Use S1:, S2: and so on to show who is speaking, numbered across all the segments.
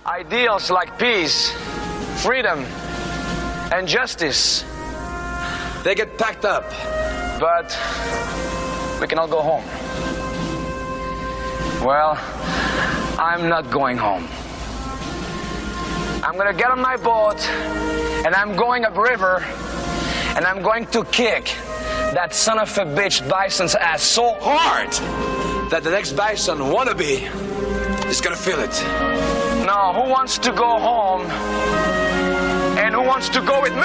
S1: Ideals like peace, freedom, and justice, they get packed up, but we can all go home. Well, I'm not going home. I'm gonna get on my boat, and I'm going upriver, and I'm going to kick that son of a bitch bison's ass so hard that the next bison wannabe is gonna feel it. Now, who wants to go home? And who wants to go with me?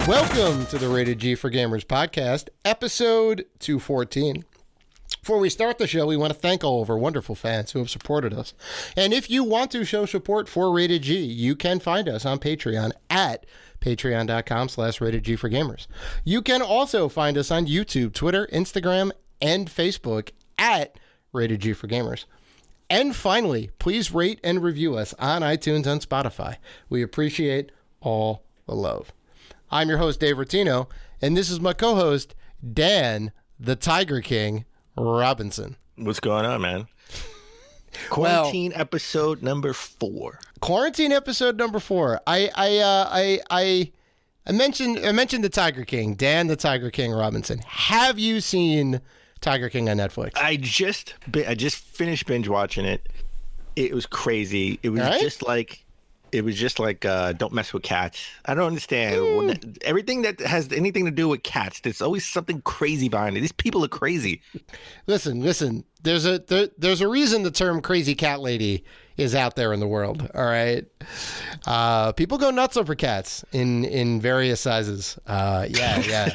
S2: Welcome to the Rated G for Gamers podcast, episode 214. Before we start the show, we want to thank all of our wonderful fans who have supported us. And if you want to show support for Rated G, you can find us on Patreon at patreon.com/ratedg for gamers. You can also find us on YouTube, Twitter, Instagram, and Facebook at Rated G for Gamers. And finally, please rate and review us on iTunes and Spotify. We appreciate all the love. I'm your host, Dave Rotino, and this is my co-host, Dan, the Tiger King Robinson.
S3: What's going on, man? Quarantine episode number 4.
S2: Quarantine episode number 4. I mentioned the Tiger King, Dan, the Tiger King Robinson. Have you seen Tiger King on Netflix?
S3: I just finished binge watching it. It was crazy. It was just like don't mess with cats. I don't understand. Everything that has anything to do with cats, there's always something crazy behind it. These people are crazy.
S2: Listen. There's a reason the term crazy cat lady is out there in the world. All right. People go nuts over cats in various sizes. Yeah.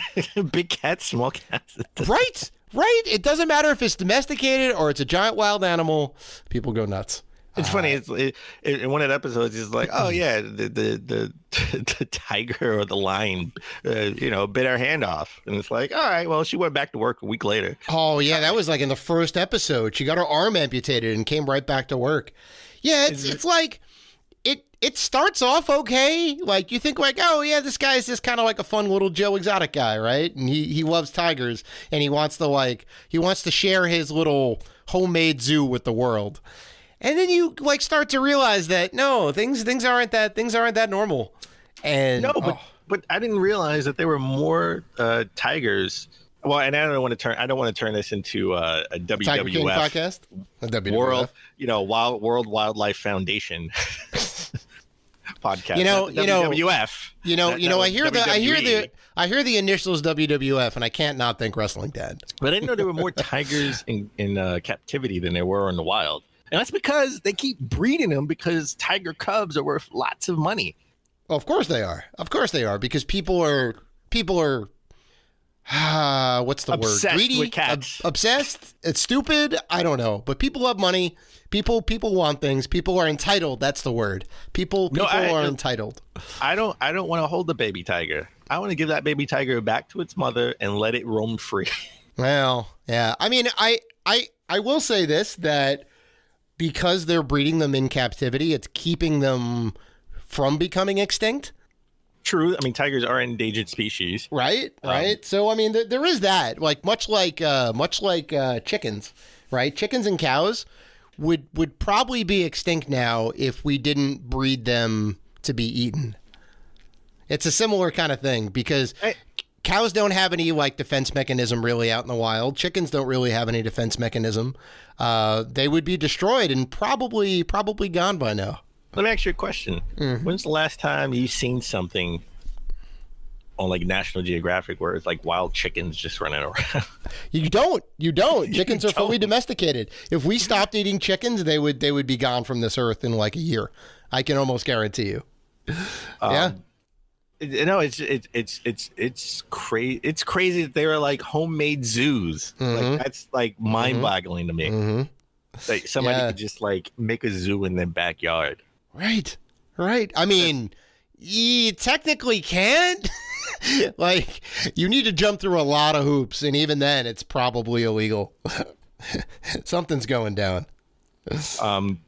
S3: Big cats, small cats.
S2: Right. It doesn't matter if it's domesticated or it's a giant wild animal. People go nuts.
S3: It's funny. In one of the episodes, it's like, oh yeah, the tiger or the lion, bit her hand off, and it's like, all right, well, she went back to work a week later.
S2: Oh yeah, that was like in the first episode. She got her arm amputated and came right back to work. Yeah, it's like it starts off okay. Like you think like, oh yeah, this guy's just kind of like a fun little Joe Exotic guy, right? And he loves tigers and he wants to share his little homemade zoo with the world. And then you start to realize that no, things aren't that normal. And
S3: no, but I didn't realize that there were more tigers. Well, and I don't want to turn this into a WWF
S2: Tiger King podcast, a WWF.
S3: World Wildlife Foundation podcast.
S2: WWF. I hear the initials WWF, and I can't not think Wrestling Dad.
S3: But I didn't know there were more tigers in captivity than there were in the wild. And that's because they keep breeding them because tiger cubs are worth lots of money.
S2: Well, of course they are. Because people are what's the
S3: obsessed
S2: word? Greedy?
S3: With cats.
S2: Obsessed? It's stupid? I don't know. But people love money. People want things. People are entitled. That's the word. People are entitled.
S3: I don't want to hold the baby tiger. I want to give that baby tiger back to its mother and let it roam free.
S2: Well, yeah. I mean, I will say this, that because they're breeding them in captivity, it's keeping them from becoming extinct.
S3: True. I mean, tigers are an endangered species.
S2: Right. So, I mean, there is that. Like much like chickens, right? Chickens and cows would probably be extinct now if we didn't breed them to be eaten. It's a similar kind of thing because cows don't have any defense mechanism really out in the wild. Chickens don't really have any defense mechanism. They would be destroyed and probably gone by now.
S3: Let me ask you a question. Mm-hmm. When's the last time you've seen something on National Geographic where it's wild chickens just running around?
S2: You don't. Chickens are fully domesticated. If we stopped eating chickens, they would be gone from this earth in a year. I can almost guarantee you. Yeah.
S3: No, it's crazy. It's crazy that they were homemade zoos.
S2: Mm-hmm.
S3: That's mind-boggling to me.
S2: Mm-hmm.
S3: Like somebody could just like make a zoo in their backyard.
S2: Right. I mean, you technically can't. Like, you need to jump through a lot of hoops, and even then, it's probably illegal. Something's going down.
S3: But I'm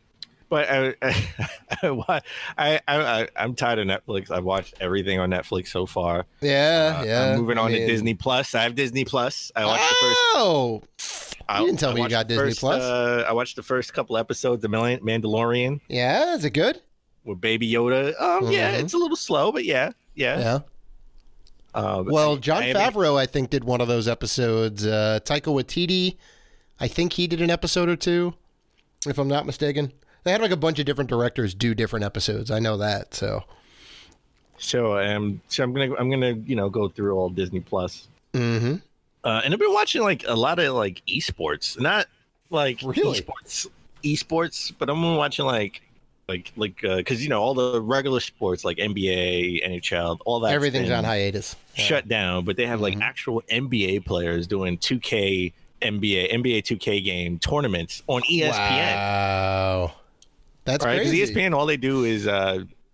S3: tired of Netflix. I've watched everything on Netflix so far.
S2: Yeah.
S3: I'm moving on to Disney Plus. I have Disney Plus. I watched the first.
S2: Oh, you didn't tell me you got Disney Plus.
S3: I watched the first couple episodes of Mandalorian.
S2: Yeah, is it good?
S3: With Baby Yoda. Yeah, it's a little slow, but yeah.
S2: Well, Jon Favreau, I think, did one of those episodes. Taika Waititi, I think he did an episode or two, if I'm not mistaken. They had like a bunch of different directors do different episodes. I know that. So I'm gonna go through all Disney Plus. Mm-hmm.
S3: And I've been watching like a lot of like esports, not like esports, but I'm watching like because all the regular sports like NBA, NHL, all that
S2: everything's on hiatus,
S3: shut down. But they have like actual NBA players doing 2K NBA 2K game tournaments on ESPN.
S2: Wow, that's
S3: right.
S2: crazy.
S3: Because ESPN, all they do is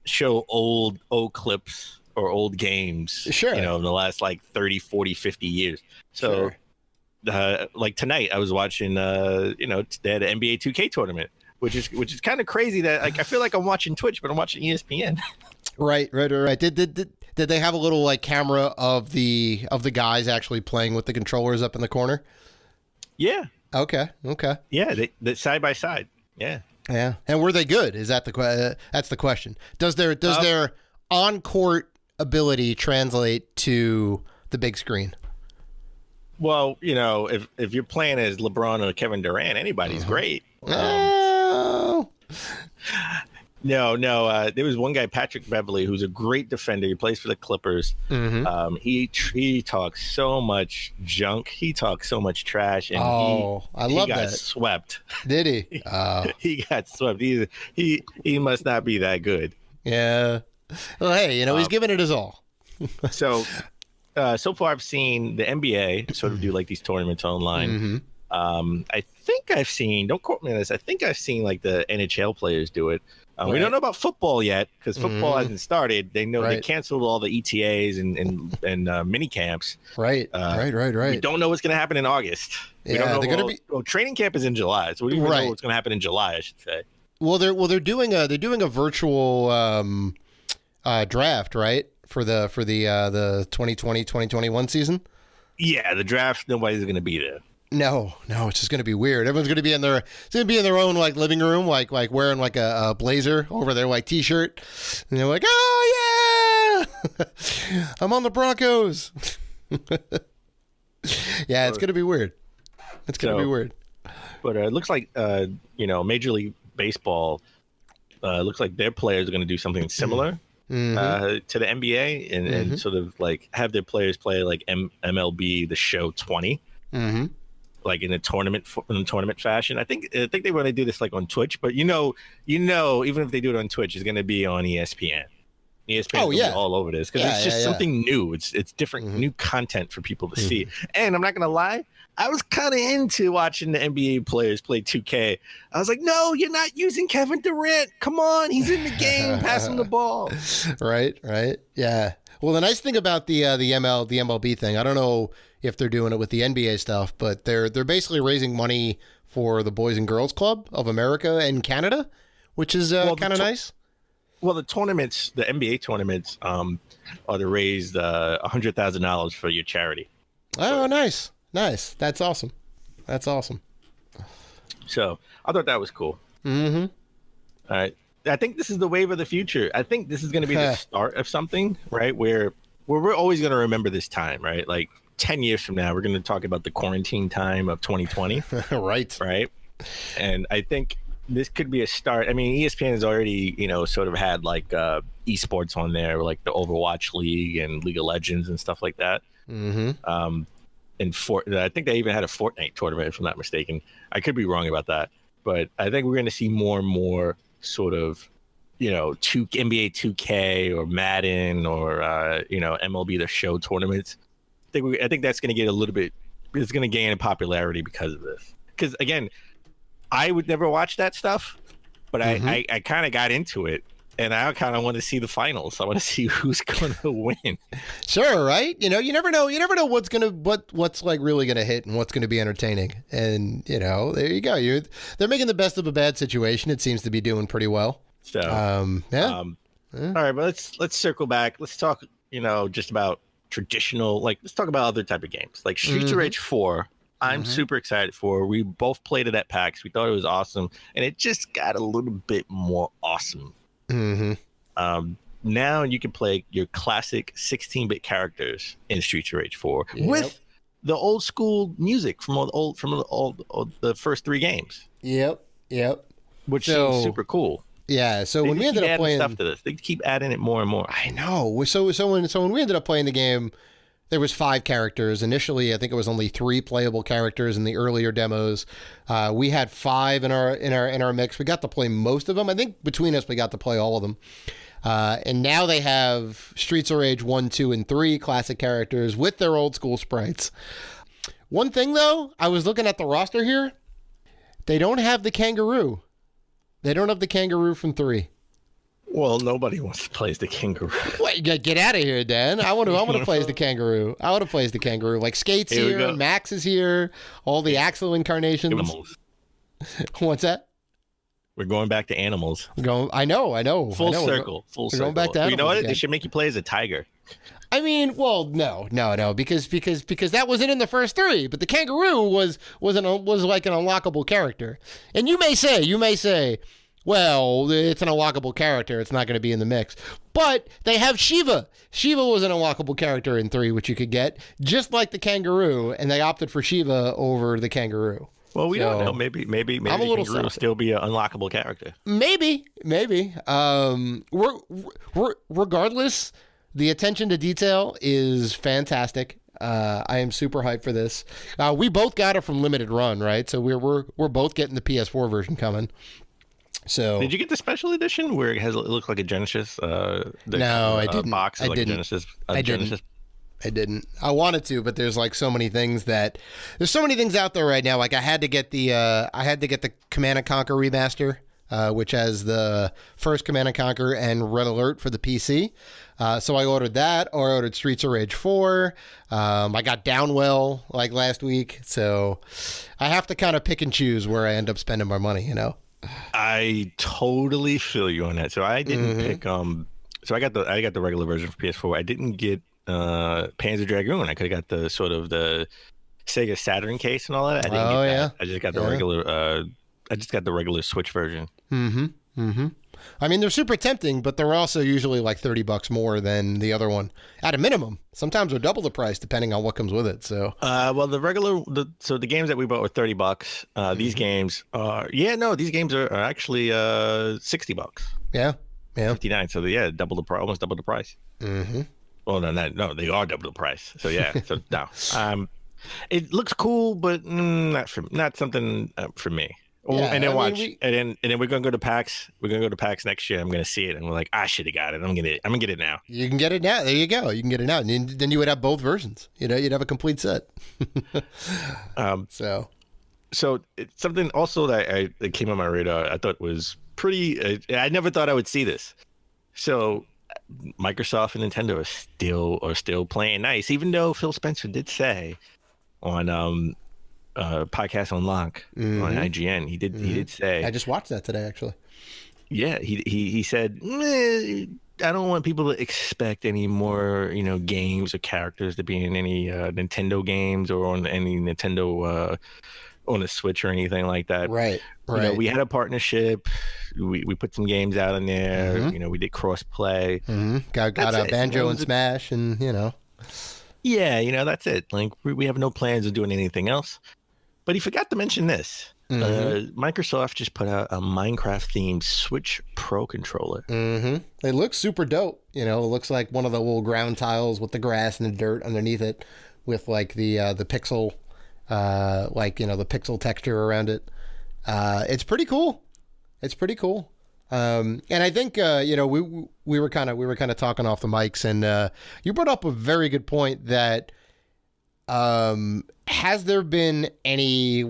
S3: show old NBA or old games.
S2: Sure.
S3: In the last like 30, 40, 50 years. So, like tonight, I was watching. They had an NBA 2K tournament. Which is kind of crazy that like I feel like I'm watching Twitch, but I'm watching ESPN. Right.
S2: Did they have a little like camera of the guys actually playing with the controllers up in the corner?
S3: Yeah.
S2: Okay.
S3: Yeah, they side by side. Yeah.
S2: Yeah. And were they good? Is that that's the question? Does their on court ability translate to the big screen?
S3: Well, if you're playing as LeBron or Kevin Durant, anybody's great. No. There was one guy, Patrick Beverley, who's a great defender. He plays for the Clippers. Mm-hmm. He talks so much junk. He talks so much trash. And he got swept.
S2: Did he?
S3: He got swept. He must not be that good.
S2: Yeah. Well, hey, he's giving it his all.
S3: So far I've seen the NBA sort of do like these tournaments online. Mm-hmm. I think I've seen, don't quote me on this, I think I've seen like the NHL players do it. We don't know about football yet because football hasn't started. They know they canceled all the ETAs and mini camps. Right. We don't know what's going to happen in August. We don't know. Training camp is in July, so we don't even know what's going to happen in July, I should say.
S2: Well, they're doing a virtual draft, right? For the 2020-2021 season.
S3: Yeah, the draft, nobody's going to be there.
S2: No, it's just going to be weird. Everyone's going to be in their own like living room, like wearing like a blazer over their like t-shirt, and they're like, "Oh yeah, I'm on the Broncos." Yeah, it's going to be weird. It's going to be weird.
S3: But it looks like Major League Baseball looks like their players are going to do something similar to the NBA and sort of like have their players play like MLB The Show 20. Mm-hmm. Like in a tournament fashion. I think they want to do this like on Twitch, but even if they do it on Twitch, it's going to be on ESPN. ESPN is all over this because it's just something new. It's different, new content for people to see. And I'm not going to lie, I was kind of into watching the NBA players play 2K. I was like, no, you're not using Kevin Durant. Come on, he's in the game. Pass him the ball. Right.
S2: Yeah. Well, the nice thing about the MLB thing, I don't know if they're doing it with the NBA stuff, but they're basically raising money for the Boys and Girls Club of America and Canada, which is kind of nice.
S3: Well, the tournaments, the NBA tournaments, are to raise $100,000 for your charity.
S2: Oh, nice. That's awesome.
S3: So I thought that was cool. Mm-hmm. All right. I think this is the wave of the future. I think this is going to be the start of something, right? Where we're always going to remember this time, right? Like 10 years from now, we're going to talk about the quarantine time of 2020. Right. And I think this could be a start. I mean, ESPN has already, sort of had like esports on there, like the Overwatch League and League of Legends and stuff like that. Mm-hmm. I think they even had a Fortnite tournament, if I'm not mistaken. I could be wrong about that. But I think we're going to see more and more sort of, NBA 2K or Madden or, MLB The Show tournaments. I think that's going to get it's going to gain in popularity because of this. Because again, I would never watch that stuff, but I kind of got into it, and I kind of want to see the finals. I want to see who's going to win.
S2: Sure, right? You never know. You never know what's like really gonna hit and what's gonna be entertaining. And there you go. They're making the best of a bad situation. It seems to be doing pretty well.
S3: So,
S2: yeah.
S3: All right, but let's circle back. Let's talk, just about traditional. Like, let's talk about other type of games, like Streets of Rage 4. I'm super excited for. We both played it at PAX. We thought it was awesome, and it just got a little bit more awesome. Now you can play your classic 16-bit characters in Streets of Rage 4 with the old school music from the first 3 games.
S2: Yep.
S3: Which is super cool.
S2: Yeah. So when we ended up playing
S3: stuff to this, they keep adding it more and more.
S2: I know. So when we ended up playing the game, there was 5 characters. Initially, I think it was only 3 playable characters in the earlier demos. We had 5 in our mix. We got to play most of them. I think between us, we got to play all of them. And now they have Streets of Rage 1, 2, and 3 classic characters with their old school sprites. One thing, though, I was looking at the roster here. They don't have the kangaroo. They don't have the kangaroo from 3.
S3: Well, nobody wants to play as the kangaroo.
S2: Wait, get out of here, Dan. I want to play as the kangaroo. I want to play as the kangaroo. Like Skate's here, Max is here, all the Axel incarnations.
S3: Animals.
S2: What's that?
S3: We're going back to animals.
S2: I know.
S3: Full circle.
S2: We're going back to animals.
S3: You know what?
S2: Again.
S3: They should make you play as a tiger.
S2: I mean, well, no, because that wasn't in the first 3, but the kangaroo was like an unlockable character. And you may say, well, it's an unlockable character. It's not going to be in the mix. But they have Shiva. Shiva was an unlockable character in 3, which you could get, just like the kangaroo, and they opted for Shiva over the kangaroo.
S3: Well, we don't know. Maybe
S2: I'm a little
S3: kangaroo will still be an unlockable character.
S2: Maybe. Regardless, the attention to detail is fantastic. I am super hyped for this. We both got it from Limited Run, right? So we're both getting the PS4 version coming. So
S3: did you get the special edition where it looks like a Genesis?
S2: No, I didn't.
S3: Box is like a Genesis.
S2: I didn't. I wanted to, but there's like so many things out there right now. Like I had to get the Command & Conquer remaster, which has the first Command & Conquer and Red Alert for the PC. So I ordered that, or I ordered Streets of Rage 4. I got Downwell like last week, so I have to kind of pick and choose where I end up spending my money.
S3: I totally feel you on that. So I didn't pick. So I got the regular version for PS4. I didn't get Panzer Dragoon. I could have got the sort of the Sega Saturn case and all that. I didn't get that. I just got the regular. I just got the regular Switch version.
S2: I mean, they're super tempting, but they're also usually like $30 more than the other one at a minimum. Sometimes they're double the price depending on what comes with it. So,
S3: well, the games that we bought were $30. These games are, these games are actually $60.
S2: Yeah.
S3: 59. So double the price, almost double the price. Well, no, they are double the price. So yeah, so no. It looks cool, but not something for me. Yeah, and then and then we're gonna go to PAX. We're gonna go to PAX next year. I'm gonna see it, and we're like, I should have got it. I'm gonna get it now.
S2: You can get it now. There you go. You can get it now, and then you would have both versions. You'd have a complete set. So it's something also that came on my radar. I thought was pretty. I never thought I would see this. So Microsoft and Nintendo are still playing nice, even though Phil Spencer did say on Podcast on Lock on IGN. He did say. I just watched that today, actually.
S3: Yeah, he said, I don't want people to expect any more, games or characters to be in any Nintendo games or on any Nintendo on a Switch or anything like that.
S2: Right.
S3: We had a partnership. We put some games out in there. We did cross play.
S2: Got a Banjo and Smash, and
S3: Yeah, that's it. Like we have no plans of doing anything else. But he forgot to mention this. Microsoft just put out a Minecraft-themed Switch Pro controller.
S2: It looks super dope. It looks like one of the little ground tiles with the grass and the dirt underneath it, with like the pixel, the pixel texture around it. It's pretty cool. And I think we were kind of talking off the mics, and you brought up a very good point that has there been any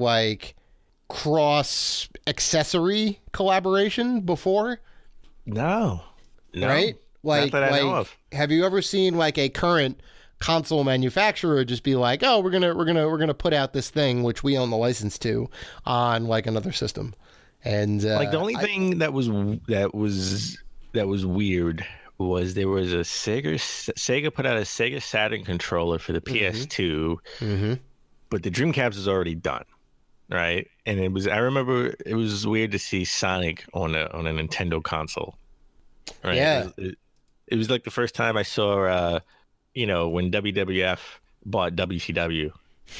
S2: cross accessory collaboration before?
S3: No.
S2: Right?
S3: Not that I know of.
S2: Have you ever seen like a current console manufacturer just be like, "Oh, we're gonna put out this thing which we own the license to on like another system"? And
S3: like the only thing that was weird was there was a Sega put out a Sega Saturn controller for the PS2, but the Dreamcast was already done, right? And I remember it was weird to see Sonic on a Nintendo console, right?
S2: Yeah,
S3: it was like the first time I saw, when WWF bought WCW.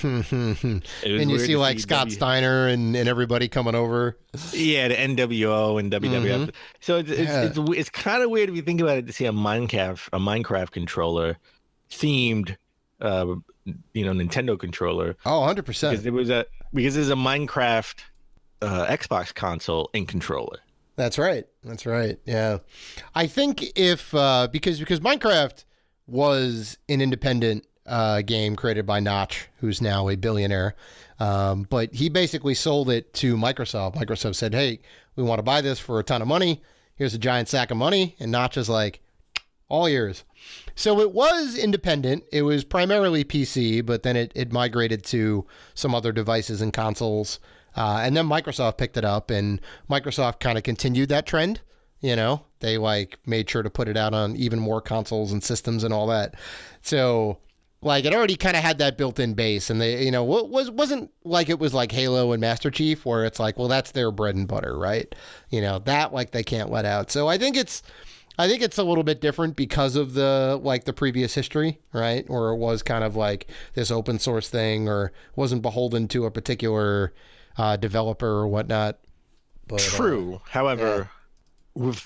S2: and you see like Scott Steiner and everybody coming over.
S3: Yeah, the NWO and WWF. So it's kind of weird if you think about it to see a Minecraft controller themed, Nintendo controller.
S2: Oh, 100%.
S3: Because there's a Minecraft Xbox console and controller.
S2: That's right. Yeah, I think if because Minecraft was an independent game created by Notch, who's now a billionaire. But he basically sold it to Microsoft. Microsoft said, "Hey, we want to buy this for a ton of money. Here's a giant sack of money." And Notch is like, "All yours." So it was independent. It was primarily PC, but then it migrated to some other devices and consoles. And then Microsoft picked it up, and Microsoft kind of continued that trend. They like made sure to put it out on even more consoles and systems and all that. So like it already kind of had that built-in base, and they, wasn't like it was like Halo and Master Chief where it's like, well, that's their bread and butter, right? That like they can't let out. So I think it's a little bit different because of the previous history, right? Or it was kind of like this open source thing, or wasn't beholden to a particular developer or whatnot. But,
S3: true. However, with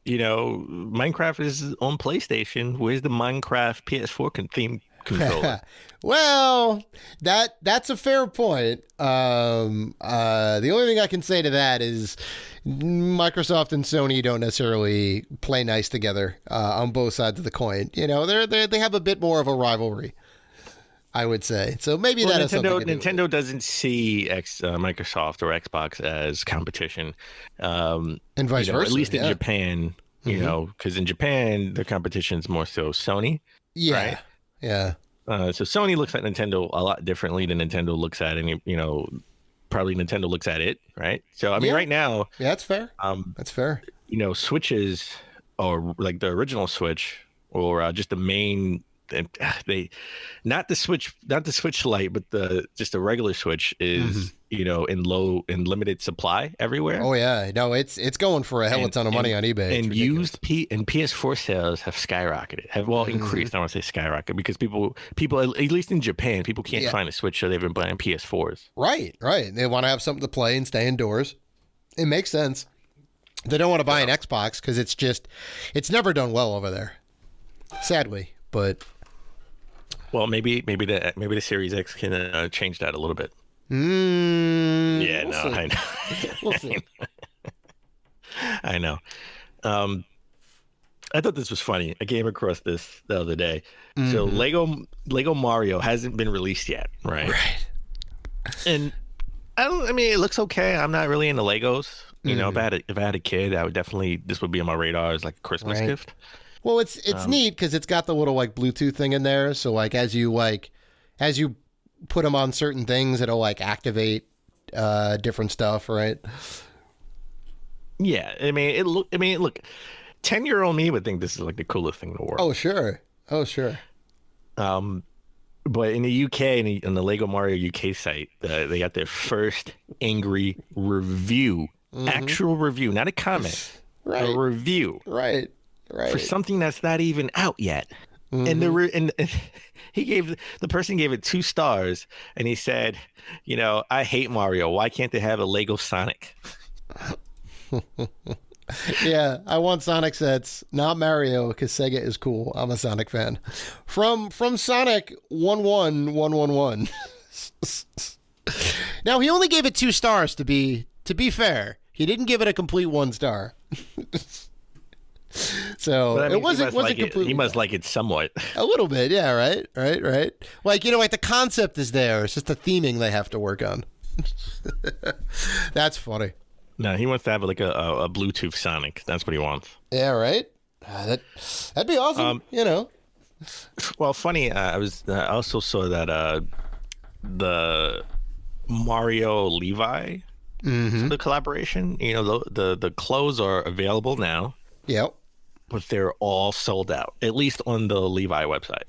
S3: Minecraft is on PlayStation. Where's the Minecraft PS4 theme controller?
S2: Well, that's a fair point. The only thing I can say to that is Microsoft and Sony don't necessarily play nice together on both sides of the coin. They have a bit more of a rivalry, I would say. So maybe that is something to do.
S3: Nintendo doesn't see Microsoft or Xbox as competition,
S2: and vice versa.
S3: At least in Japan, because in Japan the competition is more so Sony.
S2: Yeah,
S3: right?
S2: Yeah.
S3: So Sony looks at Nintendo a lot differently than Nintendo looks at any. Probably Nintendo looks at it, right? So I mean, right now,
S2: yeah, that's fair. That's fair.
S3: Switches, or like the original Switch, or just the main. Not the Switch Lite, but just a regular Switch is in limited supply everywhere.
S2: Oh yeah, no, it's going for a hell of a ton of money on eBay.
S3: And used PS4 sales have skyrocketed. Increased. I don't want to say skyrocket because people at least in Japan, people can't find a Switch, so they've been buying PS4s.
S2: Right. They want to have something to play and stay indoors. It makes sense. They don't want to buy an Xbox because it's never done well over there, sadly. But
S3: well, maybe the Series X can change that a little bit.
S2: Yeah,
S3: we'll see.
S2: I know. We'll see.
S3: I know. I thought this was funny. I came across this the other day. So Lego Mario hasn't been released yet, right?
S2: Right.
S3: And it looks okay. I'm not really into Legos. If I had a kid, this would be on my radar as like a Christmas gift.
S2: Well, it's neat because it's got the little like Bluetooth thing in there. So like as you put them on certain things, it'll like activate different stuff, right?
S3: Yeah, look. 10-year-old me would think this is like the coolest thing in the world.
S2: Oh sure.
S3: But in the UK, in the Lego Mario UK site, they got their first angry review, actual review, not a comment, a review,
S2: right.
S3: For something that's not even out yet. And the person gave it 2 stars, and he said, I hate Mario. Why can't they have a Lego Sonic?
S2: Yeah, I want Sonic sets, not Mario, because Sega is cool. I'm a Sonic fan. From Sonic 11111. Now he only gave it 2 stars to be fair. He didn't give it a complete 1 star. So it wasn't completely.
S3: He must like it somewhat.
S2: A little bit, yeah, right. Like like the concept is there. It's just the theming they have to work on. That's funny.
S3: No, he wants to have like a Bluetooth Sonic. That's what he wants.
S2: Yeah, right. That'd be awesome.
S3: Well, funny. I also saw that the Mario Levi, the collaboration. The clothes are available now.
S2: Yep.
S3: But they're all sold out, at least on the Levi website.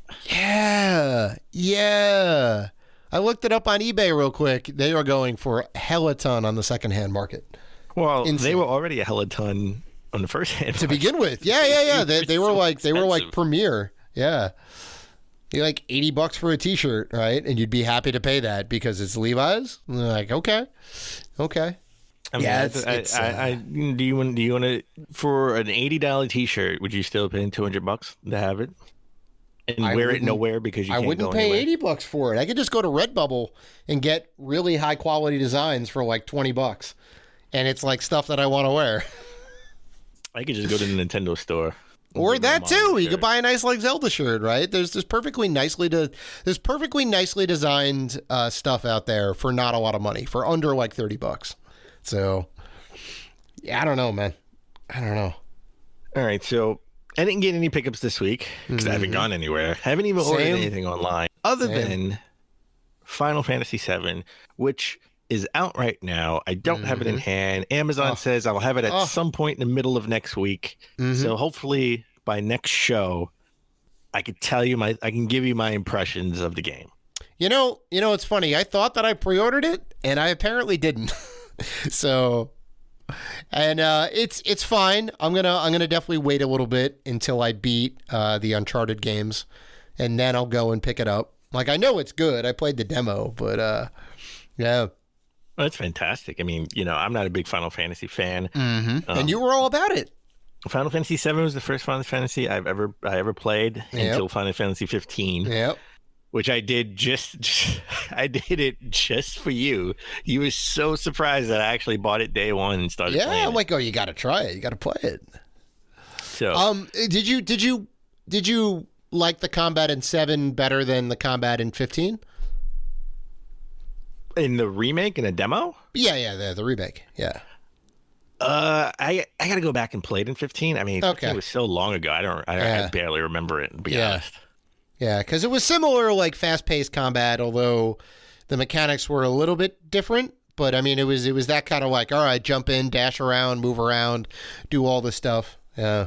S2: Yeah. I looked it up on eBay real quick. They are going for a hella ton on the secondhand market.
S3: Well, They were already a hella ton on the first hand
S2: to begin with. Yeah. They were like premier. Yeah. You're like $80 for a t-shirt, right? And you'd be happy to pay that because it's Levi's. And they're like, okay.
S3: I mean, do you want to, for an $80 t-shirt, would you still pay $200 to have it and wear it nowhere because you can't
S2: wouldn't
S3: go
S2: pay
S3: anywhere?
S2: $80 for it. I could just go to Redbubble and get really high quality designs for like $20, and it's like stuff that I want to wear. I
S3: could just go to the Nintendo store.
S2: Or that too. You could buy a nice like Zelda shirt, right? There's perfectly nicely designed stuff out there for not a lot of money, for under like $30. So, yeah, I don't know, man. I don't know.
S3: All right, so I didn't get any pickups this week because I haven't gone anywhere. I haven't even ordered anything online other than Final Fantasy VII, which is out right now. I don't have it in hand. Amazon says I'll have it at some point in the middle of next week. So hopefully by next show, I can give you my impressions of the game.
S2: You know, it's funny. I thought that I pre-ordered it, and I apparently didn't. So, and it's fine. I'm gonna definitely wait a little bit until I beat the Uncharted games, and then I'll go and pick it up. Like, I know it's good. I played the demo, but yeah.
S3: Well, that's fantastic. I mean, I'm not a big Final Fantasy fan,
S2: and you were all about it.
S3: Final Fantasy VII was the first Final Fantasy I ever played until Final Fantasy 15.
S2: Yep.
S3: Which I did I did it just for you. You were so surprised that I actually bought it day one and started playing
S2: I'm like, oh, you got to try it. You got to play it.
S3: So,
S2: did you like the combat in 7 better than the combat in 15?
S3: In the remake, in a demo?
S2: Yeah, the remake. Yeah.
S3: I got to go back and play it in 15. I mean, it was so long ago. I barely remember it, to be honest.
S2: Yeah, because it was similar, like fast-paced combat, although the mechanics were a little bit different. But I mean, it was that kind of like, all right, jump in, dash around, move around, do all this stuff. Yeah.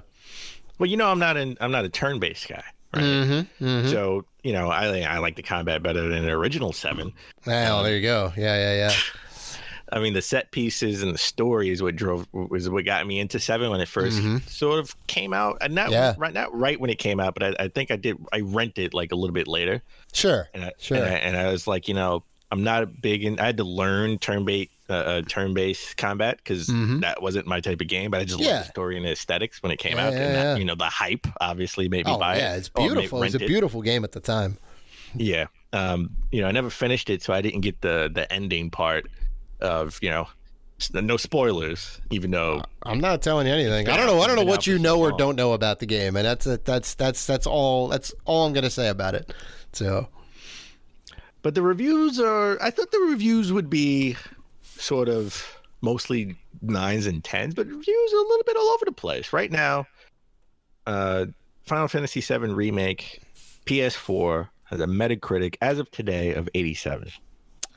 S3: Well, I'm not a turn-based guy, right? So I like the combat better than the original 7.
S2: Well, there you go. Yeah.
S3: I mean, the set pieces and the story is what got me into 7 when it first sort of came out. And not right when it came out, but I think I rented like a little bit later.
S2: Sure.
S3: And I was like, I'm not I had to learn turn-based combat because that wasn't my type of game, but I just loved the story and the aesthetics when it came out. And that, the hype obviously made me buy it.
S2: Yeah, it's beautiful. It was a beautiful game at the time.
S3: Yeah. I never finished it, so I didn't get the ending part of no spoilers, even though
S2: I'm not telling you anything. I don't know what you know or don't know about the game, and that's all I'm gonna say about it. So,
S3: but the reviews I thought the reviews would be sort of mostly 9s and 10s, but reviews are a little bit all over the place right now. Final Fantasy VII Remake PS4 has a Metacritic as of today of 87.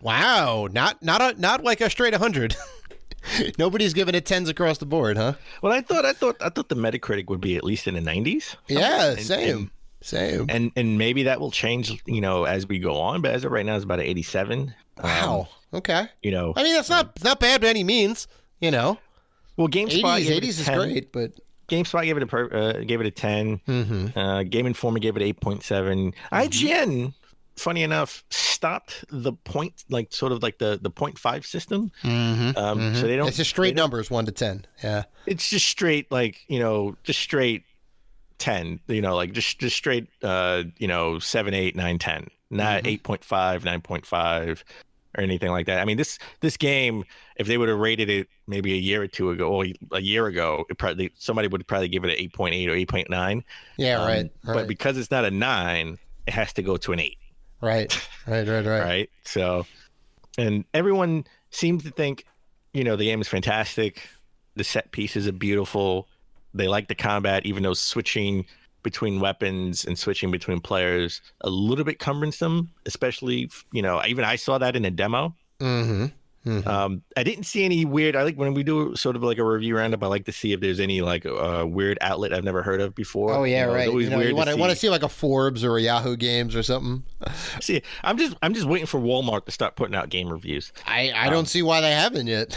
S2: Wow, not like a straight 100. Nobody's giving it 10s across the board, huh?
S3: Well, I thought the Metacritic would be at least in the 90s.
S2: Yeah, same.
S3: And maybe that will change, as we go on. But as of right now, it's about an 87.
S2: Wow. Okay.
S3: I mean,
S2: that's not bad by any means. Well,
S3: GameSpot
S2: 80s is great, but
S3: GameSpot gave it a 10. Game Informer gave it 8.7. IGN, funny enough, stopped the point, like sort of like the 0.5 system. So they don't.
S2: It's just straight numbers, 1 to 10. Yeah.
S3: It's just straight, like just straight 10. Like just straight 7, 8, 9, 10. Not 8.5, 9.5. Or anything like that. I mean, this game, if they would have rated it maybe a year or two ago, or a year ago, somebody would probably give it an 8.8 or 8.9.
S2: Yeah, right.
S3: But because it's not a 9, it has to go to an 8.
S2: Right.
S3: Right. So, and everyone seem to think, the game is fantastic. The set pieces are beautiful. They like the combat, even though switching between weapons and switching between players a little bit cumbersome, especially, even I saw that in a demo.
S2: Mm-hmm.
S3: I didn't see any weird. I like when we do sort of like a review roundup. I like to see if there's any like weird outlet I've never heard of before.
S2: Oh yeah, right.
S3: Always weird.
S2: You want to see like a Forbes or a Yahoo Games or something.
S3: See, I'm just waiting for Walmart to start putting out game reviews.
S2: I don't see why they haven't yet.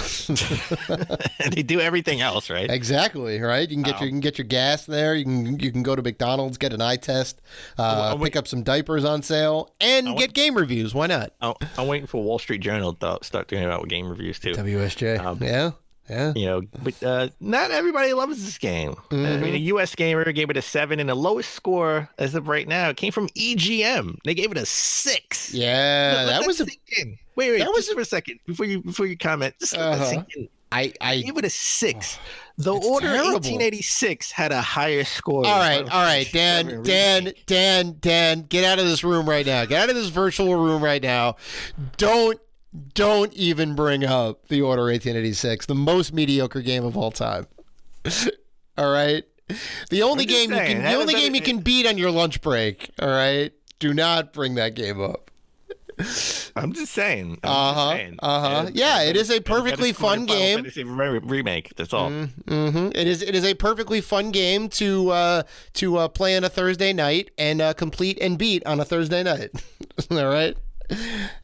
S3: They do everything else, right?
S2: Exactly, right. You can get your gas there. You can go to McDonald's, get an eye test, pick up some diapers on sale, and get game reviews. Why not?
S3: I'm waiting for Wall Street Journal to start doing about game reviews too.
S2: WSJ. Yeah.
S3: But not everybody loves this game.
S2: Mm-hmm.
S3: I mean, a U.S. gamer gave it a 7, and the lowest score as of right now came from EGM. They gave it a 6.
S2: Yeah,
S3: that was Wait, that was for a second before you comment. Just let that sink in.
S2: I
S3: gave it a 6. The
S2: It's
S3: Order
S2: terrible.
S3: 1886 had a higher score.
S2: All right, Dan, get out of this room right now. Get out of this virtual room right now. Don't even bring up the Order 1886, the most mediocre game of all time. All right, the only game you can beat on your lunch break. All right, do not bring that game up.
S3: I'm just saying.
S2: Yeah, it is a perfectly fun game.
S3: Fantasy Remake. That's all.
S2: Mm-hmm. It is a perfectly fun game to play on a Thursday night and complete and beat on a Thursday night. All right.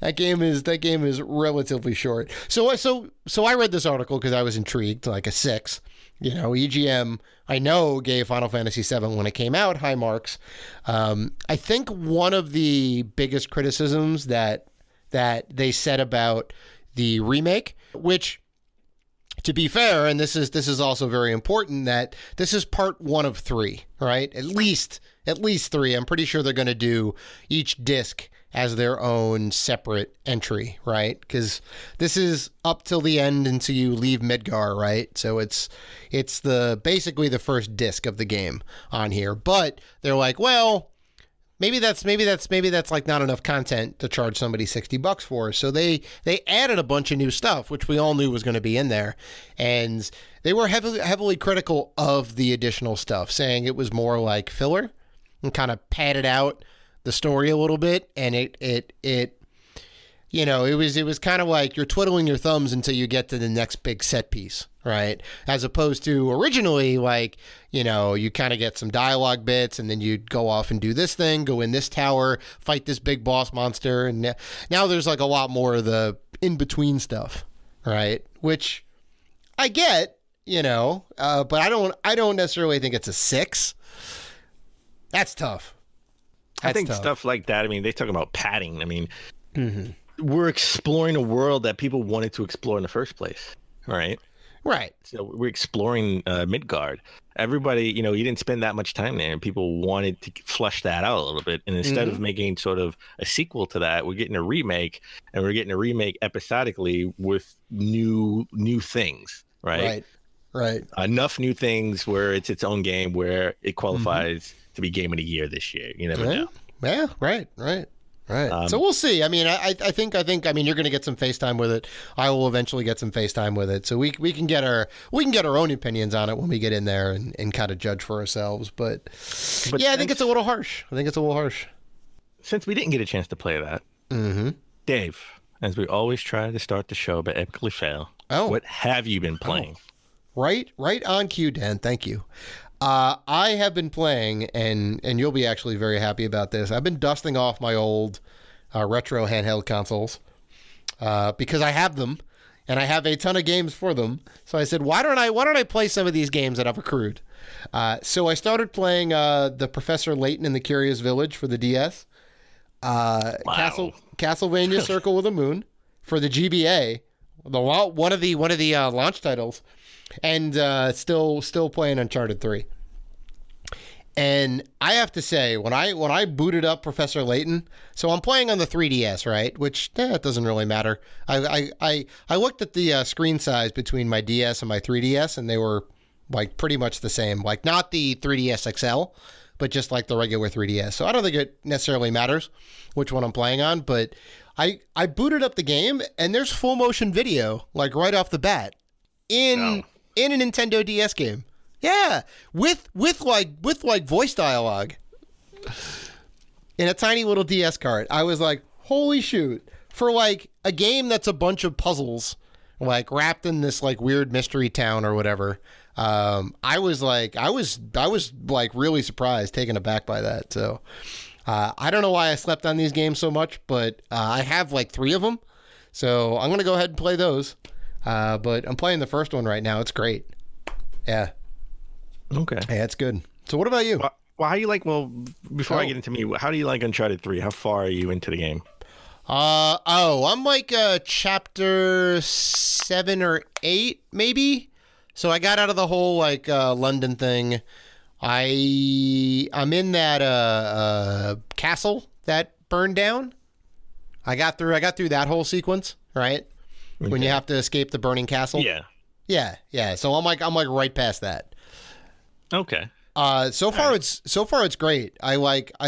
S2: That game is relatively short. So I read this article because I was intrigued, like a 6. EGM, I know, gave Final Fantasy VII when it came out high marks. I think one of the biggest criticisms that they said about the remake, which, to be fair, and this is also very important, that this is part 1 of 3, right? At least 3. I'm pretty sure they're going to do each disc as their own separate entry, right? Because this is up till the end until you leave Midgar, right? So it's basically the first disc of the game on here. But they're like, well, maybe that's like not enough content to charge somebody $60 for. So they added a bunch of new stuff, which we all knew was going to be in there, and they were heavily critical of the additional stuff, saying it was more like filler and kind of padded out the story a little bit, and it was kind of like you're twiddling your thumbs until you get to the next big set piece, right? As opposed to originally, like, you kind of get some dialogue bits, and then you'd go off and do this thing, go in this tower, fight this big boss monster, and now there's like a lot more of the in-between stuff, right? Which I get, but I don't necessarily think it's a 6. That's tough.
S3: I think
S2: tough.
S3: Stuff like that. I mean, they talk about padding. I mean, we're exploring a world that people wanted to explore in the first place, right?
S2: Right.
S3: So we're exploring Midgard. Everybody, you didn't spend that much time there, and people wanted to flesh that out a little bit. And instead of making sort of a sequel to that, we're getting a remake, and we're getting a remake episodically with new things, right?
S2: Right.
S3: Enough new things where it's its own game, where it qualifies to be Game of the Year this year. You never know.
S2: Yeah, right. So we'll see. I mean, I think you're going to get some FaceTime with it. I will eventually get some FaceTime with it. So we can get our own opinions on it when we get in there and kind of judge for ourselves. But yeah, I think it's a little harsh.
S3: Since we didn't get a chance to play that, Dave, as we always try to start the show but epically fail, what have you been playing?
S2: Right on cue, Dan. Thank you. I have been playing, and you'll be actually very happy about this. I've been dusting off my old retro handheld consoles because I have them, and I have a ton of games for them. So I said, why don't I play some of these games that I've accrued? So I started playing the Professor Layton and the Curious Village for the DS, Castlevania Circle with a Moon for the GBA, one of the launch titles. And still playing Uncharted 3. And I have to say, when I booted up Professor Layton, so I'm playing on the 3DS, right? Which it doesn't really matter. I looked at the screen size between my DS and my 3DS, and they were like pretty much the same. Like not the 3DS XL, but just like the regular 3DS. So I don't think it necessarily matters which one I'm playing on, but I booted up the game and there's full motion video like right off the bat in a Nintendo DS game. Yeah, with voice dialogue in a tiny little DS cart. I was like, holy shoot! For like a game that's a bunch of puzzles, like wrapped in this like weird mystery town or whatever. I was really surprised, taken aback by that. So I don't know why I slept on these games so much, but I have like 3 of them. So I'm gonna go ahead and play those. But I'm playing the first one right now. It's great. Yeah. Okay. Yeah, it's good. So what about you?
S3: Well, how do you like? Well, before I get into me, how do you like Uncharted 3? How far are you into the game?
S2: I'm like chapter 7 or 8, maybe. So I got out of the whole like London thing. I'm in that castle that burned down. I got through that whole sequence, right? Okay. When you have to escape the burning castle. Yeah. So I'm like right past that.
S3: Okay.
S2: So far it's great. I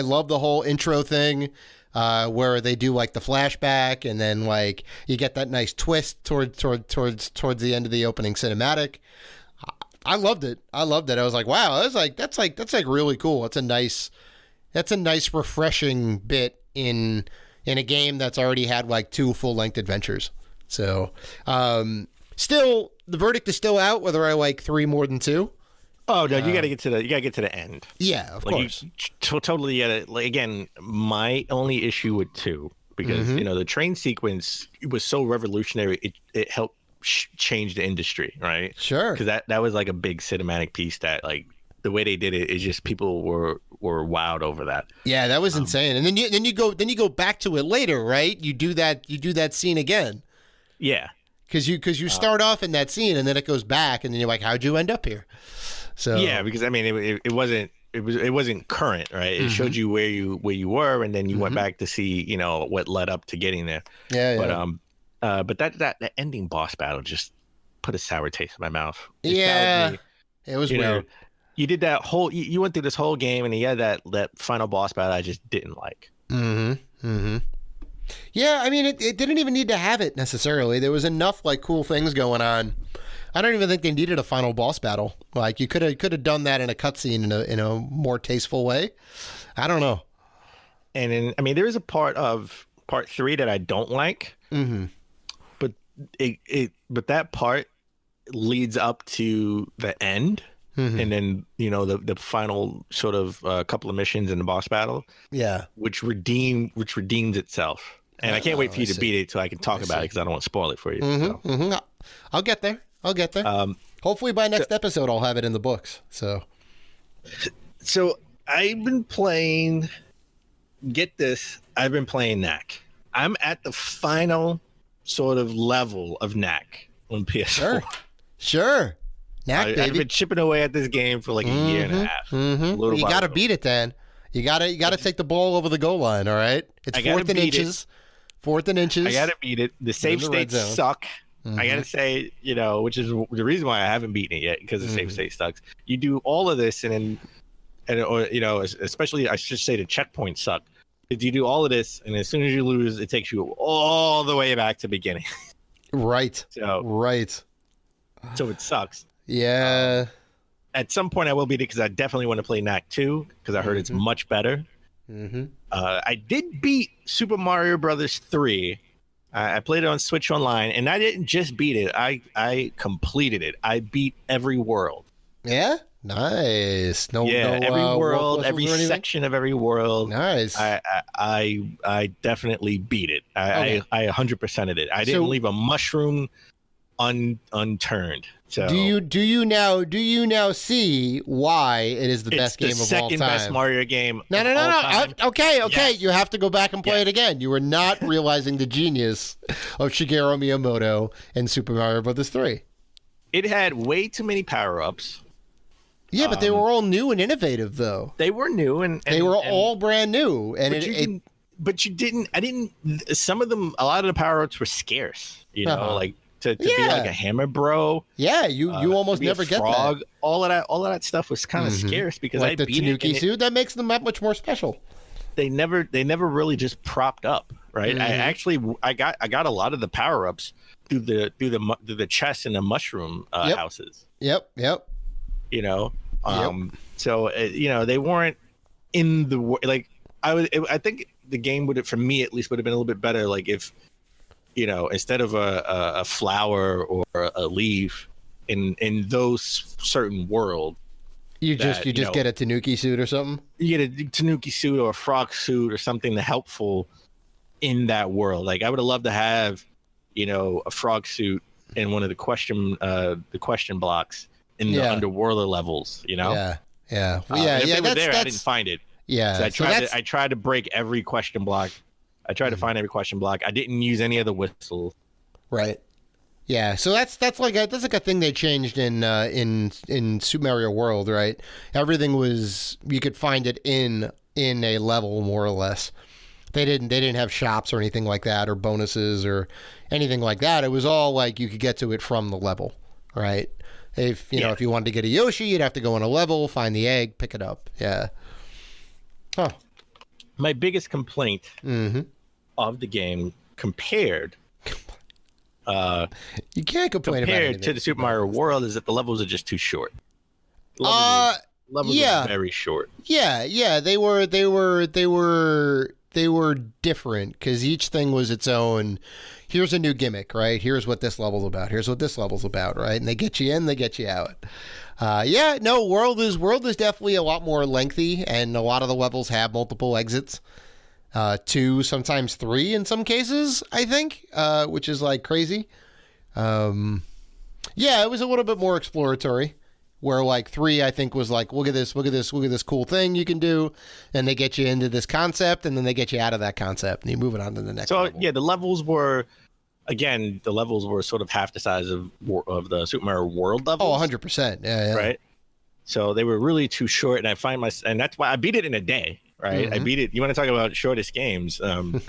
S2: love the whole intro thing, where they do like the flashback and then like you get that nice twist towards the end of the opening cinematic. I loved it. I was like, wow, that's really cool. That's a nice refreshing bit in a game that's already had like 2 full-length adventures. So, still the verdict is still out whether I like 3 more than 2.
S3: Oh no, you got to get to the end.
S2: Yeah, of course.
S3: Totally get it. Like, again, my only issue with 2, because the train sequence was so revolutionary, it helped change the industry, right?
S2: Sure.
S3: Because that was like a big cinematic piece that like the way they did it is just people were wowed over that.
S2: Yeah, that was insane. And then you go back to it later, right? You do that scene again.
S3: Yeah.
S2: Because you start off in that scene and then it goes back and then you're like, how'd you end up here? So
S3: yeah, because I mean it wasn't current, right? It showed you where you were, and then you went back to see what led up to getting there.
S2: Yeah.
S3: But that ending boss battle just put a sour taste in my mouth.
S2: It was weird.
S3: You did that whole you went through this whole game and you had that final boss battle I just didn't like.
S2: Yeah, I mean it didn't even need to have it necessarily. There was enough like cool things going on. I don't even think they needed a final boss battle. Like you could have done that in a cutscene in a more tasteful way. I don't know.
S3: And then there is a part of part 3 that I don't like. But but that part leads up to the end, and then the final sort of couple of missions in the boss battle.
S2: Yeah, which
S3: redeems itself. And I can't wait for you to beat it so I can talk about it because I don't want to spoil it for you.
S2: I'll get there. Hopefully by next episode I'll have it in the books. So
S3: I've been playing. Get this, I've been playing Knack. I'm at the final sort of level of Knack on PS4.
S2: Sure. Knack, baby.
S3: I've been chipping away at this game for like a year and a half.
S2: You got to beat it, Dan. You got to take the ball over the goal line. All right. It's 4th and inches. 4th and inches.
S3: I got to beat it. The save states suck. I got to say, which is the reason why I haven't beaten it yet, because the save state sucks. You do all of this especially I should say the checkpoints suck. If you do all of this and as soon as you lose, it takes you all the way back to beginning.
S2: Right.
S3: So it sucks.
S2: Yeah.
S3: At some point I will beat it because I definitely want to play Knack 2 because I heard it's much better. I did beat Super Mario Brothers 3. I played it on Switch Online, and I didn't just beat it. I completed it. I beat every world.
S2: Yeah? Nice.
S3: Every world, every section of every world.
S2: Nice.
S3: I definitely beat it. I 100%ed it. I didn't leave a mushroom unturned. So
S2: do you now see why it is the best game of all time?
S3: It's the second best Mario game.
S2: No. Okay. Yes. You have to go back and play it again. You were not realizing the genius of Shigeru Miyamoto and Super Mario Brothers 3.
S3: It had way too many power-ups.
S2: Yeah, but they were all new and innovative, though.
S3: They were new, and
S2: they were all brand new. And
S3: some of them, a lot of the power-ups were scarce. Like to be like a hammer bro.
S2: Yeah, you almost never get that.
S3: All of that stuff was kind of scarce because
S2: like the Tanuki suit that makes them that much more special.
S3: They never really just propped up. right? I got a lot of the power ups through the chests and the mushroom houses.
S2: Yep.
S3: You know, so they weren't in the like. I think the game would, for me at least, would have been a little bit better. Like if, instead of a flower or a leaf in those certain world, you just
S2: get a Tanuki suit or something. You
S3: get a Tanuki suit or a frog suit or something helpful in that world. Like I would have loved to have, a frog suit in one of the question blocks in the underworld levels.
S2: Yeah. Well,
S3: I didn't find it.
S2: Yeah.
S3: So I tried to break every question block. I tried to find every question block. I didn't use any of the whistles.
S2: Right. Yeah. So that's like a thing they changed in Super Mario World, right? Everything was, you could find it in a level more or less. They didn't have shops or anything like that, or bonuses or anything like that. It was all like you could get to it from the level, right? If if you wanted to get a Yoshi, you'd have to go on a level, find the egg, pick it up. Yeah. Huh.
S3: My biggest complaint of the game compared
S2: you can't complain about
S3: compared to the Super Mario World is that the levels are just too short. Levels are very short.
S2: Yeah, they were different because each thing was its own. Here's a new gimmick, right? Here's what this level's about. Here's what this level's about, right? And they get you in, they get you out. World is definitely a lot more lengthy, and a lot of the levels have multiple exits. 2, sometimes 3 in some cases, I think, which is like crazy. It was a little bit more exploratory, where like 3, I think, was like, look at this cool thing you can do, and they get you into this concept, and then they get you out of that concept, and you're moving on to the next level.
S3: Yeah, the levels were sort of half the size of the Super Mario World levels.
S2: Oh, 100%. Yeah.
S3: Right? So they were really too short, and and that's why I beat it in a day. Right, I beat it. You want to talk about shortest games? You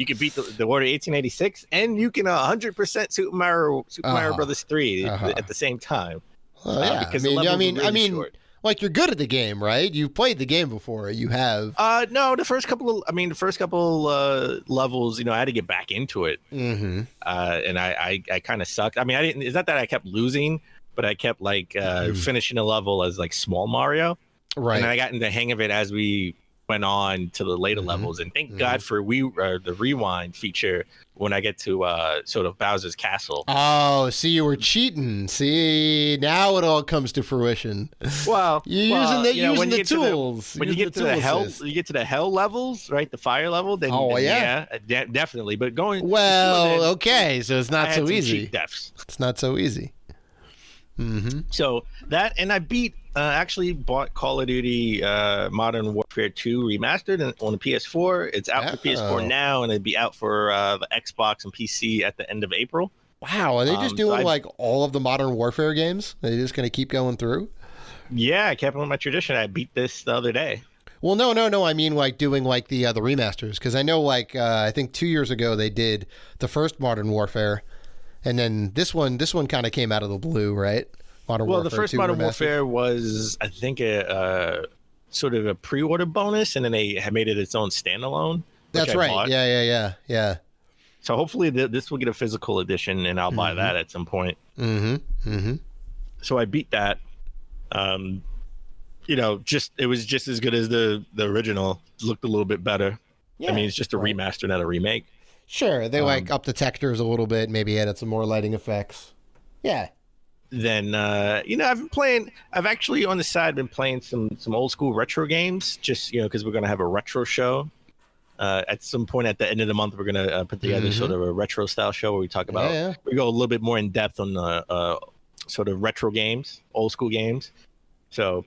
S3: can beat the Order 1886, and you can 100% Super Mario Brothers 3 at the same time. Because short.
S2: Like you're good at the game, right? You've played the game before. You have.
S3: No, the first couple levels, I had to get back into it, and I kind of sucked. I mean, I didn't. It's not that I kept losing, but I kept finishing a level as like small Mario, right? And then I got in the hang of it as we went on to the later levels, and thank God for the rewind feature when I get to sort of Bowser's castle.
S2: Oh, see, you were cheating. See, now it all comes to fruition.
S3: Well,
S2: using the tools.
S3: When you get to the hell levels, right? The fire level. Then, definitely. But
S2: okay, so it's not so easy.
S3: It's
S2: not so easy.
S3: So that, and I actually bought Call of Duty Modern Warfare 2 Remastered on the PS4. It's out for PS4 now, and it'll be out for the Xbox and PC at the end of April.
S2: Wow, are they just doing all of the Modern Warfare games? Are they just going to keep going through?
S3: Yeah, I kept on my tradition. I beat this the other day.
S2: Well, no. I mean, doing the remasters, because I know I think 2 years ago they did the first Modern Warfare. And then this one kind of came out of the blue, right?
S3: The first Modern Warfare was, I think, a sort of a pre-order bonus, and then they have made it its own standalone.
S2: That's right. Yeah.
S3: So hopefully this will get a physical edition, and I'll buy that at some point. So I beat that. It was just as good as the original. It looked a little bit better. Yeah, I mean, it's just a remaster, not a remake.
S2: Sure, they up the textures a little bit, maybe added some more lighting effects. Yeah.
S3: Then I've actually on the side been playing some old school retro games, just because we're gonna have a retro show at some point at the end of the month. We're gonna put together sort of a retro style show where we talk about we go a little bit more in depth on the sort of retro games, old school games. So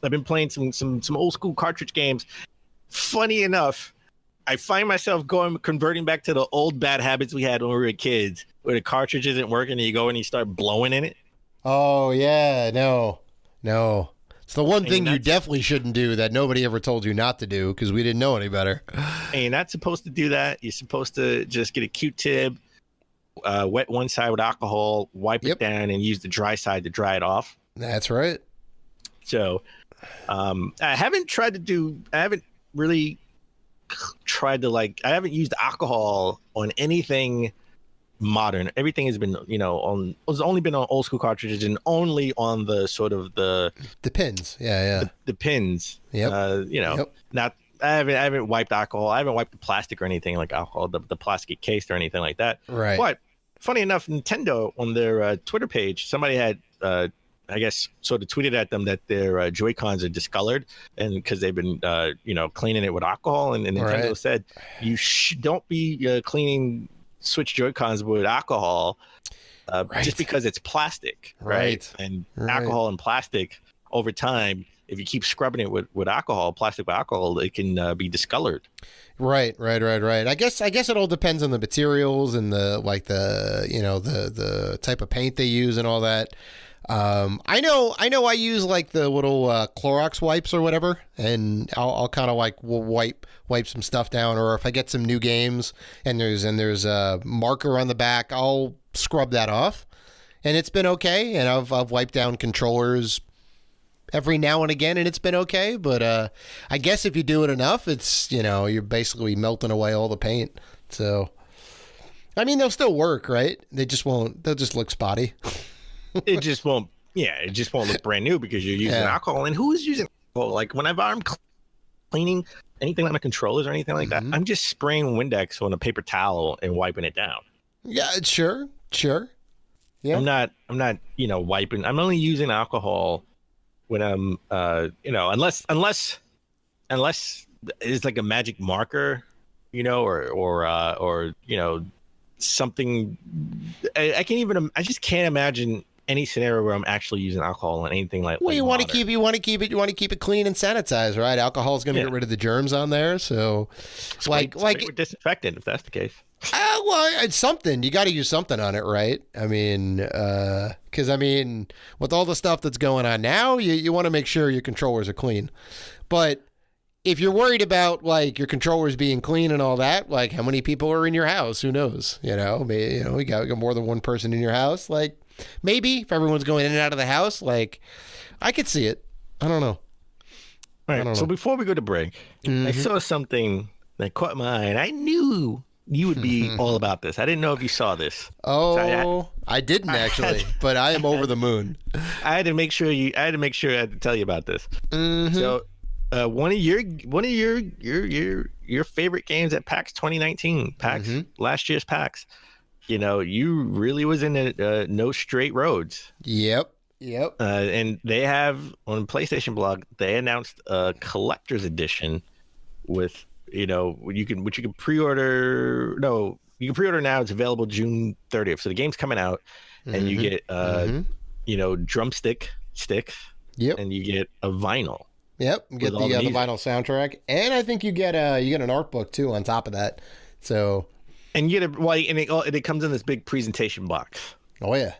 S3: I've been playing some old school cartridge games. Funny enough, I find myself converting back to the old bad habits we had when we were kids, where the cartridge isn't working and you go and you start blowing in it.
S2: Oh, yeah. No. It's the one thing you definitely shouldn't do that nobody ever told you not to do because we didn't know any better.
S3: And you're not supposed to do that. You're supposed to just get a Q-tip, wet one side with alcohol, wipe it down, and use the dry side to dry it off.
S2: That's right.
S3: So I haven't really tried to I haven't used alcohol on anything modern. Everything has been, it's only been on old school cartridges and only on the sort of the
S2: pins. Yeah.
S3: The pins.
S2: Yep.
S3: Yep. Not. I haven't wiped alcohol. I haven't wiped the plastic or anything like alcohol, the plastic case or anything like that.
S2: Right.
S3: But funny enough, Nintendo on their Twitter page, somebody had, I guess, sort of tweeted at them that their Joy-Cons are discolored, and because they've been, cleaning it with alcohol, and Nintendo said you don't be cleaning Switch Joy-Cons with alcohol, just because it's plastic, right? And alcohol and plastic over time, if you keep scrubbing it with plastic with alcohol, it can be discolored.
S2: Right. I guess it all depends on the materials and the type of paint they use and all that. I know I use the little Clorox wipes or whatever, and I'll kind of wipe some stuff down, or if I get some new games and there's a marker on the back, I'll scrub that off, and it's been okay. And I've wiped down controllers every now and again, and it's been okay. But I guess if you do it enough, it's you're basically melting away all the paint. So I mean, they'll still work, right? They'll just look spotty.
S3: It just won't look brand new because you're using alcohol. And who is using alcohol? Whenever I'm cleaning anything like my controllers or anything like that, I'm just spraying Windex on a paper towel and wiping it down.
S2: Yeah, sure. Yeah.
S3: I'm not wiping. I'm only using alcohol when I'm unless it's like a magic marker, or something. I just can't imagine any scenario where I'm actually using alcohol and anything like.
S2: Well, you want to keep it clean and sanitized, right? Alcohol is going to get rid of the germs on there, so
S3: spray with disinfectant if that's the case.
S2: Well, it's something. You got to use something on it, right? I mean, because with all the stuff that's going on now, you want to make sure your controllers are clean. But if you're worried about your controllers being clean and all that, how many people are in your house? Who knows? Maybe, you got more than one person in your house. Maybe if everyone's going in and out of the house, I could see it. I don't know.
S3: All right. So before we go to break, I saw something that caught my eye, and I knew you would be all about this. I didn't know if you saw this.
S2: Oh, so I didn't actually, but I am over the moon.
S3: I had to make sure I had to tell you about this. Mm-hmm. So, one of your favorite games at PAX 2019, last year's PAX. You really was in No Straight Roads. Yep. And they have on PlayStation Blog, they announced a collector's edition with. You can pre-order. No, you can pre-order now. It's available June 30th. So the game's coming out, and you get drumstick sticks. Yep. And you get a vinyl.
S2: Yep. You get the vinyl soundtrack, and I think you get an art book too on top of that. So.
S3: And you get it comes in this big presentation box.
S2: Oh yeah.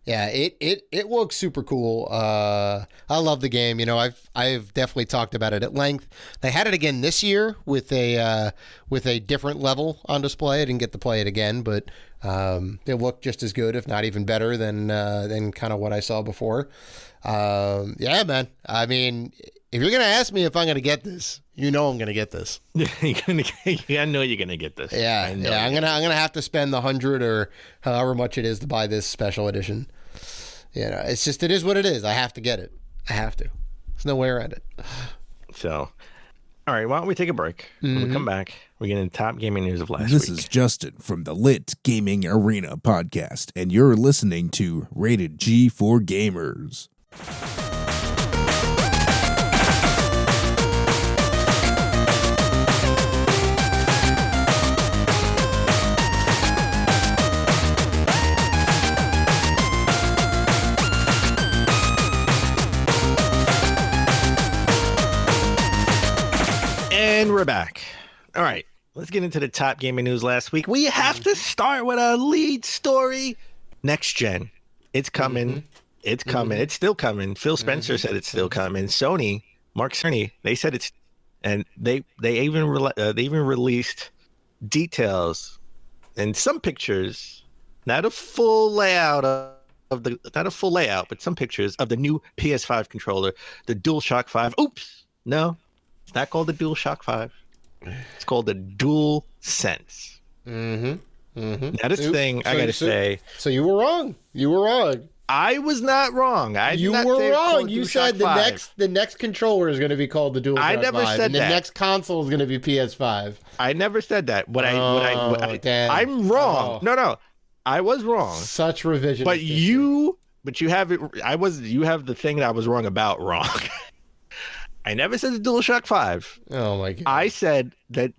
S2: Yeah, it looks super cool. I love the game. I've definitely talked about it at length. They had it again this year with a different level on display. I didn't get to play it again, but it looked just as good, if not even better than kind of what I saw before. Yeah, man. I mean, if you're gonna ask me if I'm gonna get this, I'm gonna get this.
S3: I know you're gonna get this.
S2: Yeah. I'm gonna have to spend the $100 or however much it is to buy this special edition. It's just, it is what it is. I have to get it. I have to. There's no way around it.
S3: So, all right. Why don't we take a break? When we come back, we get into top gaming news of last week.
S4: This is Justin from the Lit Gaming Arena podcast, and you're listening to Rated G for Gamers.
S3: And we're back. All right, let's get into the top gaming news last week. We have to start with a lead story. Next gen. It's coming. It's coming. It's still coming. Phil Spencer said it's still coming. Mark Cerny, they said it's, and they even released details and some pictures, not a full layout but some pictures of the new PS5 controller, the DualShock 5. Oops, no. It's not called the DualShock 5. It's called the Dual Sense.
S2: Mm-hmm. Mm-hmm.
S3: Now, this thing, I got to say.
S2: So you were wrong. You were wrong.
S3: I was not wrong.
S2: You were wrong. You said the next controller is going to be called the DualShock 5.
S3: I never said
S2: and
S3: that.
S2: The next console is going to be PS5.
S3: I never said that.
S2: Damn.
S3: I'm wrong.
S2: Oh.
S3: No. I was wrong.
S2: Such revision.
S3: But you have it. You have the thing that I was wrong about wrong. I never said the DualShock 5.
S2: Oh my god.
S3: I said that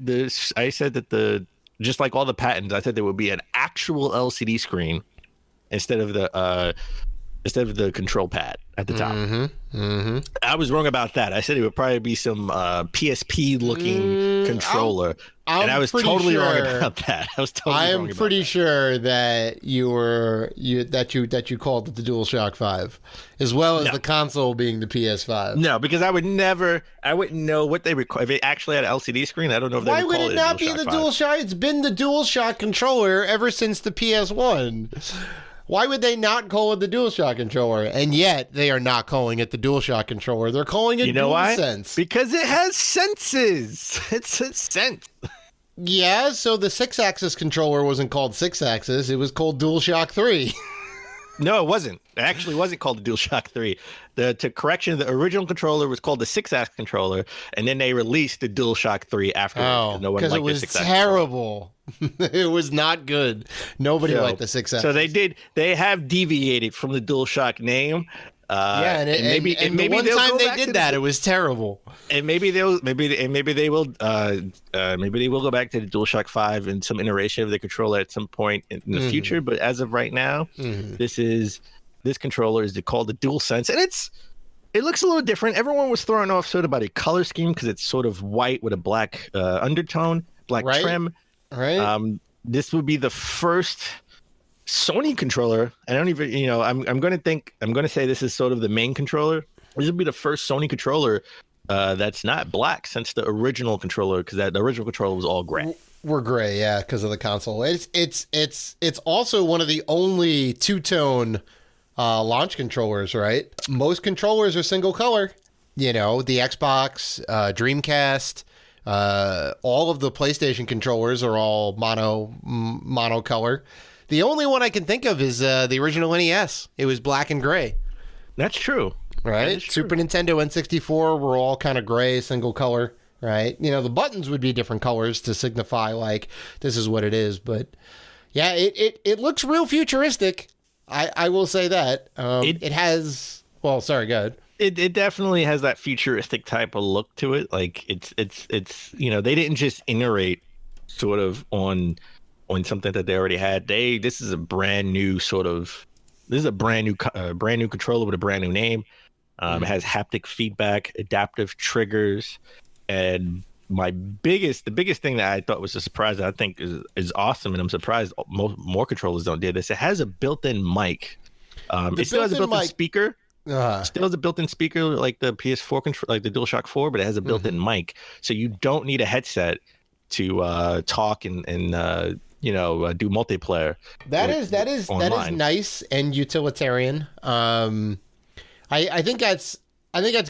S3: just like all the patents, I said there would be an actual LCD screen instead of the control pad at the top.
S2: Mm-hmm. Mm-hmm.
S3: I was wrong about that. I said it would probably be some PSP looking controller, and I was totally wrong about that. I am
S2: pretty sure that you called it the DualShock 5, as well as the console being the PS5.
S3: No, because I wouldn't know what they record. If it actually had an LCD screen, I don't know if they would call it.
S2: Why would it not be the DualShock? It's been the DualShock controller ever since the PS1. Why would they not call it the DualShock controller? And yet they are not calling it the DualShock controller. They're calling it DualSense.
S3: Because it has senses. It's a sense.
S2: Yeah, so the Sixaxis controller wasn't called Sixaxis. It was called DualShock 3.
S3: No, it wasn't. It actually wasn't called the DualShock 3. The original controller was called the Sixaxis controller, and then they released the DualShock 3 afterwards.
S2: Because it was terrible. It was not good. Nobody liked the Sixaxis.
S3: So they have deviated from the DualShock name.
S2: Maybe the one time they did that, it was terrible.
S3: And maybe they will go back to the DualShock 5 and some iteration of the controller at some point in the future. But as of right now, this controller is called the DualSense, and it looks a little different. Everyone was thrown off sort of by the color scheme because it's sort of white with a black undertone, black trim.
S2: Right.
S3: This would be the first Sony controller. I don't even, I'm going to say this is sort of the main controller. This would be the first Sony controller that's not black since the original controller, because the original controller was all gray.
S2: We're gray, yeah, because of the console. It's also one of the only two-tone launch controllers, right? Most controllers are single color. The Xbox, Dreamcast, all of the PlayStation controllers are all mono color. The only one I can think of is the original NES. It was black and gray.
S3: That's true.
S2: Right? Super Nintendo N64 were all kind of gray, single color, right? The buttons would be different colors to signify, like, this is what it is. But, yeah, it looks real futuristic. I will say that. It has... Well, sorry, go ahead.
S3: It definitely has that futuristic type of look to it. Like, it's they didn't just iterate sort of on something that they already had. This is a brand new controller with a brand new name. It has haptic feedback, adaptive triggers, and the biggest thing that I thought was a surprise that I think is awesome, and I'm surprised more controllers don't do this. It has a built-in mic. It still has a built-in speaker. Still has a built-in speaker like the PS4 control, like the DualShock 4, but it has a built-in mic, so you don't need a headset to talk and do multiplayer. That is
S2: nice and utilitarian. I think that's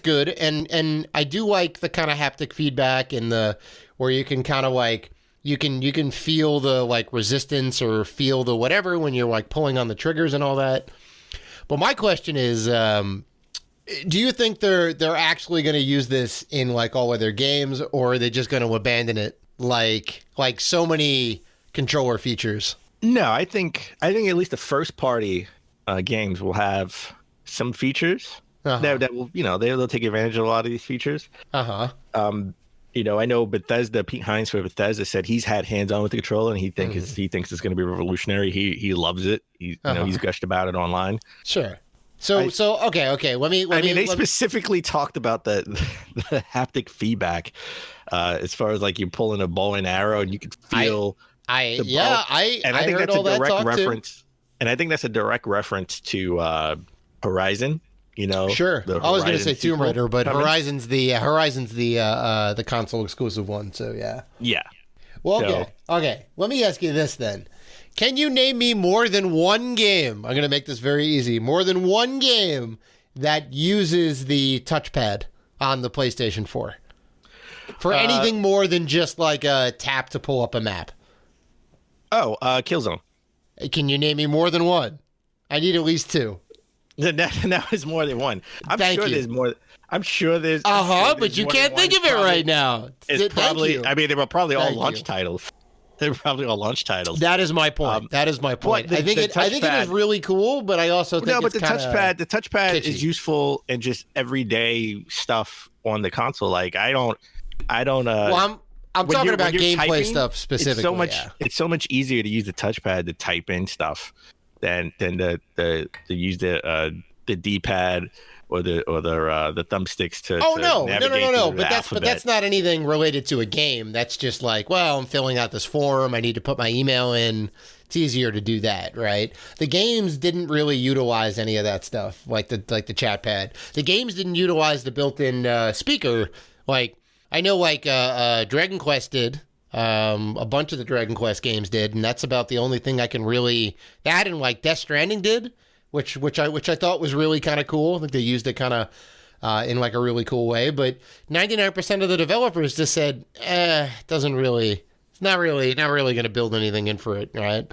S2: good, and I do like the kind of haptic feedback and where you can kind of like you can feel the like resistance or feel the whatever when you're like pulling on the triggers and all that. But my question is, do you think they're actually going to use this in like all of their games, or are they just going to abandon it like so many controller features?
S3: No, I think at least the first party games will have some features that will, they'll take advantage of a lot of these features. I know Bethesda, Pete Hines for Bethesda said he's had hands-on with the controller, and he thinks it's going to be revolutionary. He loves it. He's gushed about it online.
S2: Sure. So okay. They
S3: specifically talked about the haptic feedback as far as like you're pulling a bow and arrow, and you can feel. I think that's a direct reference, and I think that's a direct reference to Horizon.
S2: Sure. I was going to say Tomb Raider, but Horizon's the console exclusive one. So yeah.
S3: Yeah.
S2: Well, okay. Let me ask you this then: can you name me more than one game? I'm going to make this very easy. More than one game that uses the touchpad on the PlayStation 4. For anything more than just like a tap to pull up a map.
S3: Killzone.
S2: Can you name me more than one? I need at least two.
S3: That was more than one.
S2: Thank you.
S3: There's more. I'm sure there's.
S2: But you can't think of it right now.
S3: It's probably. I mean, they were probably all launch titles. They were probably all launch titles.
S2: That is my point. I think it is really cool, but I also think
S3: the touchpad
S2: kitschy.
S3: is useful in just everyday stuff on the console. Like I don't.
S2: Well, I'm talking about gameplay
S3: typing,
S2: stuff specifically.
S3: It's so much easier to use the touchpad to type in stuff than to use the D-pad or the thumbsticks to. No.
S2: But that's not anything related to a game. That's just like, well, I'm filling out this form. I need to put my email in. It's easier to do that, right? The games didn't really utilize any of that stuff, like the chat pad. The games didn't utilize the built-in speaker. Like I know, Dragon Quest did. A bunch of the Dragon Quest games did, and that's about the only thing I can really. That and like Death Stranding did. Which I thought was really kind of cool. I think they used it kind of in like a really cool way. But 99% of the developers just said, it's not really going to build anything in for it, right?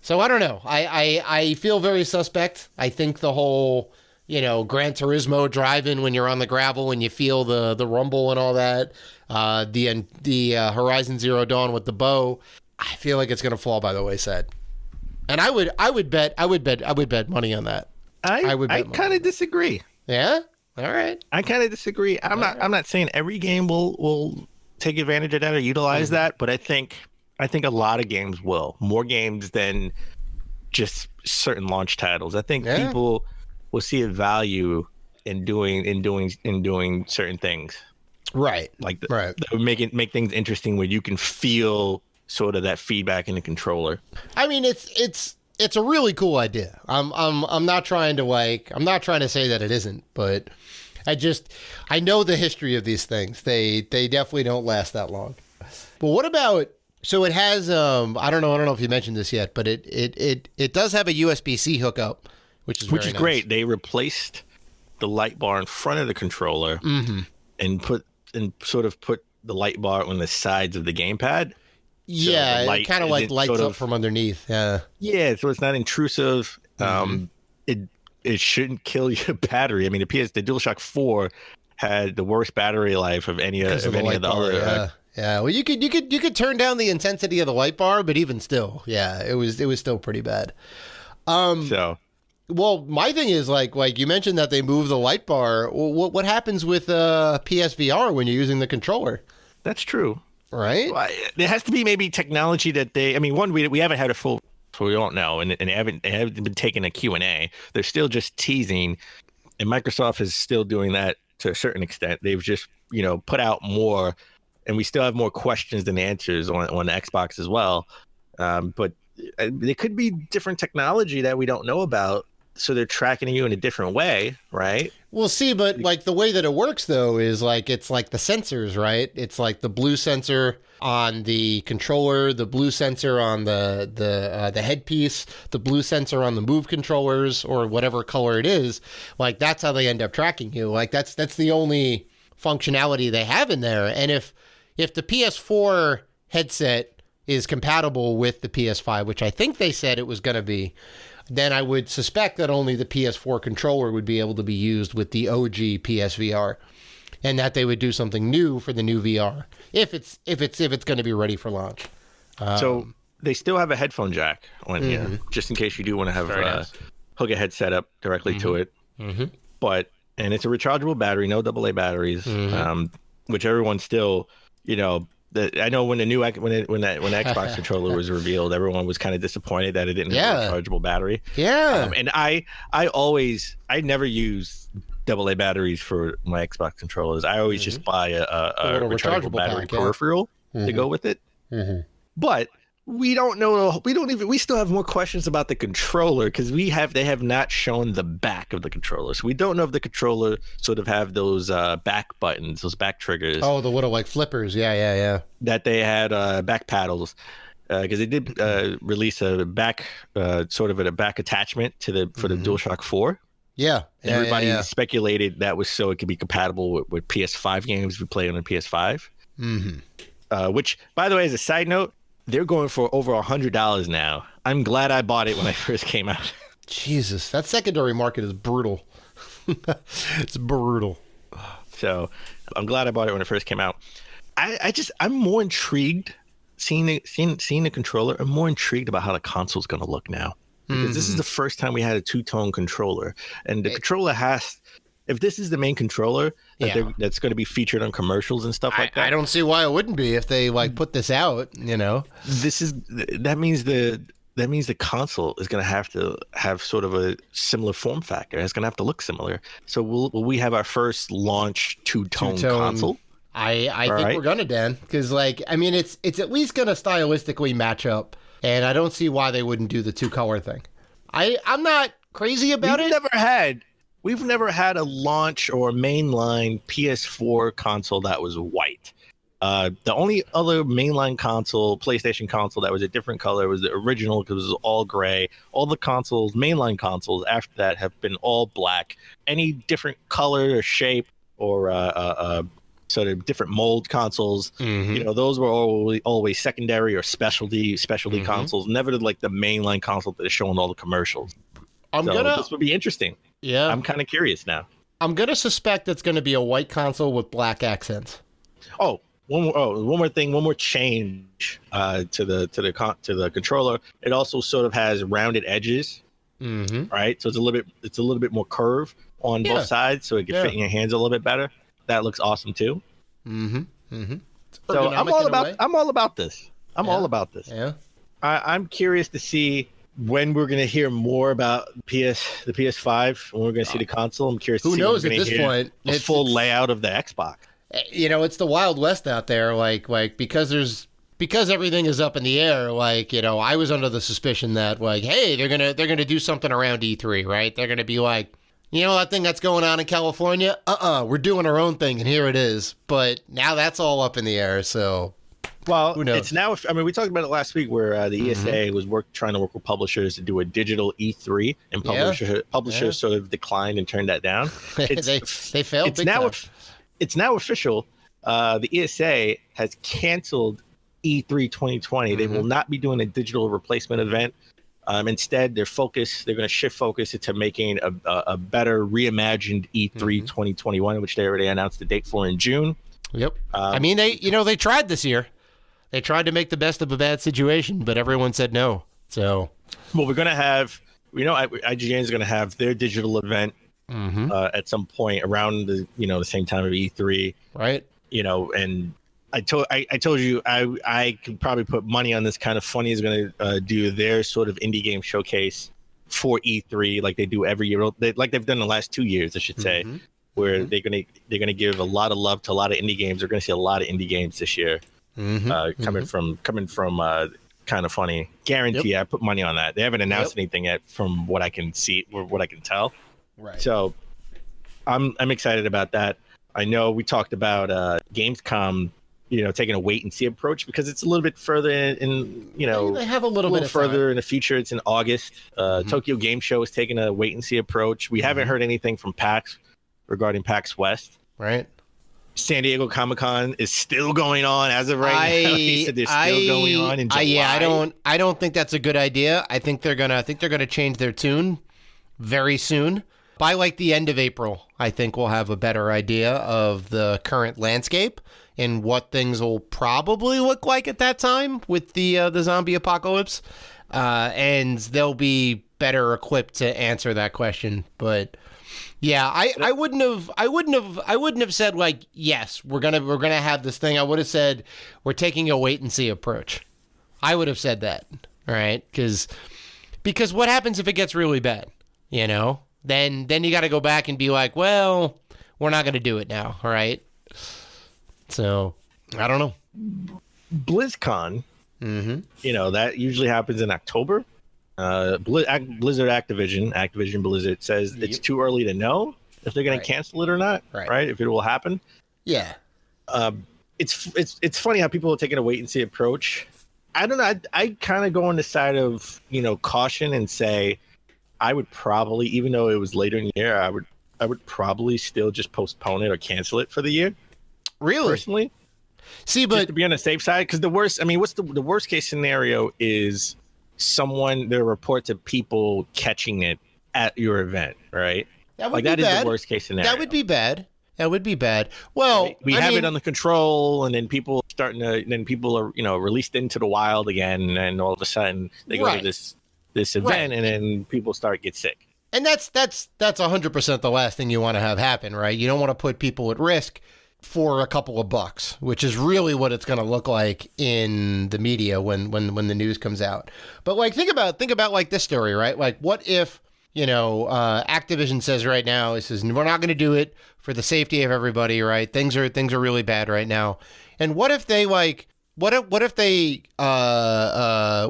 S2: So I don't know. I feel very suspect. I think the whole, Gran Turismo driving when you're on the gravel and you feel the rumble and all that, the Horizon Zero Dawn with the bow, I feel like it's going to fall by the wayside. And I would bet money on that.
S3: I kind of disagree.
S2: Yeah? All right.
S3: I kind of disagree. I'm not saying every game will take advantage of that or utilize that, but I think a lot of games will. More games than just certain launch titles. I think people will see a value in doing certain things.
S2: Right.
S3: That would make things interesting where you can feel sort of that feedback in the controller.
S2: I mean, it's a really cool idea. I'm not trying to say that it isn't, but I know the history of these things. They definitely don't last that long. But what about? So it has I don't know if you mentioned this yet, but it does have a USB-C hookup, which is nice.
S3: Great. They replaced the light bar in front of the controller and put the light bar on the sides of the gamepad.
S2: Yeah, it kind of like lights up from underneath. Yeah.
S3: Yeah, so it's not intrusive. It shouldn't kill your battery. I mean, the DualShock 4 had the worst battery life of any of the other.
S2: Yeah. Well, you could turn down the intensity of the light bar, but even still, yeah, it was still pretty bad. Well, my thing is like you mentioned that they moved the light bar. What happens with PSVR when you're using the controller?
S3: That's true.
S2: Right.
S3: Well, there has to be maybe technology that we haven't had a full, so we don't know, and they haven't been taking a Q&A. They're still just teasing, and Microsoft is still doing that to a certain extent. They've just put out more, and we still have more questions than answers on the Xbox as well. But there could be different technology that we don't know about, so they're tracking you in a different way, right?
S2: We'll see, but like the way that it works though is like it's like the sensors, right? It's like the blue sensor on the controller, the blue sensor on the headpiece, the blue sensor on the Move controllers or whatever color it is. Like that's how they end up tracking you. Like that's the only functionality they have in there. And if the PS4 headset is compatible with the PS5, which I think they said it was going to be, then I would suspect that only the PS4 controller would be able to be used with the OG PSVR, and that they would do something new for the new VR if it's going to be ready for launch.
S3: So they still have a headphone jack on here, just in case you do want to have hook a headset up directly to it. But it's a rechargeable battery, no AA batteries, which everyone still, I know when the Xbox controller was revealed, everyone was kind of disappointed that it didn't have a rechargeable battery.
S2: Yeah.
S3: And I never use AA batteries for my Xbox controllers. I always just buy a rechargeable battery peripheral to go with it. But we don't know. We still have more questions about the controller because they have not shown the back of the controller. So we don't know if the controller sort of have those back buttons, those back triggers.
S2: Oh, the little like flippers. Yeah.
S3: That they had back paddles. Because they did release a back, sort of a back attachment for the DualShock 4.
S2: Yeah.
S3: Everybody speculated that was so it could be compatible with PS5 games we play on the PS5. Which, by the way, as a side note, they're going for over $100 now. I'm glad I bought it when I first came out.
S2: Jesus, that secondary market is brutal. It's brutal.
S3: So I'm glad I bought it when it first came out. I'm more intrigued seeing the controller. I'm more intrigued about how the console's going to look now, because this is the first time we had a two-tone controller, and the controller has. If this is the main controller that's going to be featured on commercials and stuff like that,
S2: I don't see why it wouldn't be if they put this out.
S3: That means the console is going to have sort of a similar form factor. It's going to have to look similar. So will we have our first launch two-tone console?
S2: I think we're gonna, Dan, because it's at least gonna stylistically match up, and I don't see why they wouldn't do the two-color thing. I'm not crazy about it.
S3: We've never had a launch or mainline PS4 console that was white. The only other mainline console, PlayStation console, that was a different color was the original, because it was all gray. All the mainline consoles after that have been all black. Any different color or shape or sort of different mold consoles, those were always secondary or specialty consoles. Never did like the mainline console that is showing all the commercials. This would be interesting.
S2: Yeah,
S3: I'm kind of curious now.
S2: I'm gonna suspect it's gonna be a white console with black accents.
S3: One more change to the controller. It also sort of has rounded edges, right? So it's a little bit more curve on both sides, so it can fit in your hands a little bit better. That looks awesome too. So I'm all about this. I'm all about this.
S2: Yeah.
S3: I'm curious to see when we're going to hear more about the PS5, when we're going to see the console. I'm curious.
S2: Who knows at this point?
S3: The full layout of the Xbox.
S2: It's the Wild West out there. Because everything is up in the air. I was under the suspicion that hey, they're gonna do something around E3, right? They're gonna be like, that thing that's going on in California. We're doing our own thing, and here it is. But now that's all up in the air. So.
S3: Well,
S2: who knows?
S3: It's now. We talked about it last week, where the ESA was trying to work with publishers to do a digital E3, and publishers sort of declined and turned that down.
S2: They failed.
S3: It's now official. The ESA has canceled E3 2020. They will not be doing a digital replacement event. Instead, they're going to shift focus into making a better reimagined E3 2021, which they already announced the date for in June. Yep.
S2: They tried this year. They tried to make the best of a bad situation, but everyone said no. So,
S3: well, we're going to have, IGN is going to have their digital event at some point around the same time of E3,
S2: right?
S3: And I told you I could probably put money on this. Kind of Funny is going to do their sort of indie game showcase for E3, like they do every year, like they've done the last 2 years, I should say, where they're gonna give a lot of love to a lot of indie games. We're gonna see a lot of indie games this year. Coming from Kind of Funny. Guarantee. I put money on that. They haven't announced anything yet, from what I can see or what I can tell.
S2: Right.
S3: So I'm excited about that. I know we talked about Gamescom, taking a wait and see approach, because it's a little bit further in
S2: they have a little bit
S3: further in the future. It's in August. Tokyo Game Show is taking a wait and see approach. We haven't heard anything from PAX regarding PAX West.
S2: Right.
S3: San Diego Comic-Con is still going on as of right now. He said they're still going on in July.
S2: I don't think that's a good idea. I think they're gonna change their tune very soon. By the end of April, I think we'll have a better idea of the current landscape and what things will probably look like at that time with the zombie apocalypse, and they'll be better equipped to answer that question. But yeah, I wouldn't have said yes, we're gonna have this thing. I would have said we're taking a wait and see approach. I would have said that, all right? Because what happens if it gets really bad? Then you got to go back and be like, well, we're not going to do it now, all right? So, I don't know.
S3: BlizzCon, that usually happens in October. Blizzard Activision Blizzard says it's too early to know if they're going to cancel it or not, right? If it will happen.
S2: Yeah.
S3: It's funny how people are taking a wait and see approach. I don't know. I kind of go on the side of, caution and say, I would probably, even though it was later in the year, I would probably still just postpone it or cancel it for the year.
S2: Really?
S3: Personally.
S2: See, but
S3: just to be on the safe side, because the worst, I mean, what's the worst case scenario is there are reports of people catching it at your event, right?
S2: that would
S3: Like
S2: be
S3: that
S2: bad.
S3: is the worst case scenario.
S2: That would be bad. That would be bad. Well,
S3: We
S2: I
S3: have
S2: mean,
S3: it under control, and then people are, released into the wild again, and all of a sudden they go
S2: Right.
S3: to this event, and then people get sick.
S2: and that's 100% the last thing you want to have happen, right? You don't want to put people at risk for a couple of bucks, which is really what it's going to look like in the media when the news comes out. But like, think about like this story, right? Like, what if, Activision says right now, it says, we're not going to do it for the safety of everybody, right? Things are really bad right now. And what if they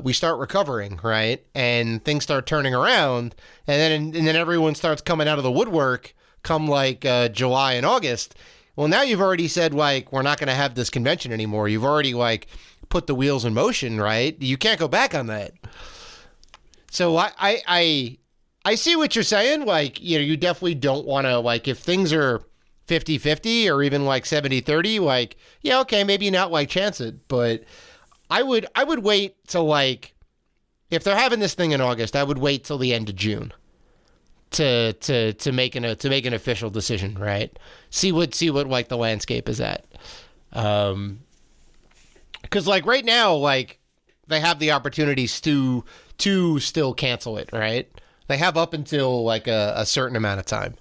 S2: we start recovering, right? And things start turning around, and then everyone starts coming out of the woodwork come like July and August. Well, now you've already said, like, we're not going to have this convention anymore. You've already, like, put the wheels in motion, right? You can't go back on that. So I see what you're saying. Like, you definitely don't want to, like, if things are 50-50 or even like 70-30, like, yeah, okay, maybe not like chance it. But I would wait till, like, if they're having this thing in August, I would wait till the end of June to make an official decision, right? See what like the landscape is at. Because like right now, like they have the opportunities to still cancel it, right? They have up until like a certain amount of time.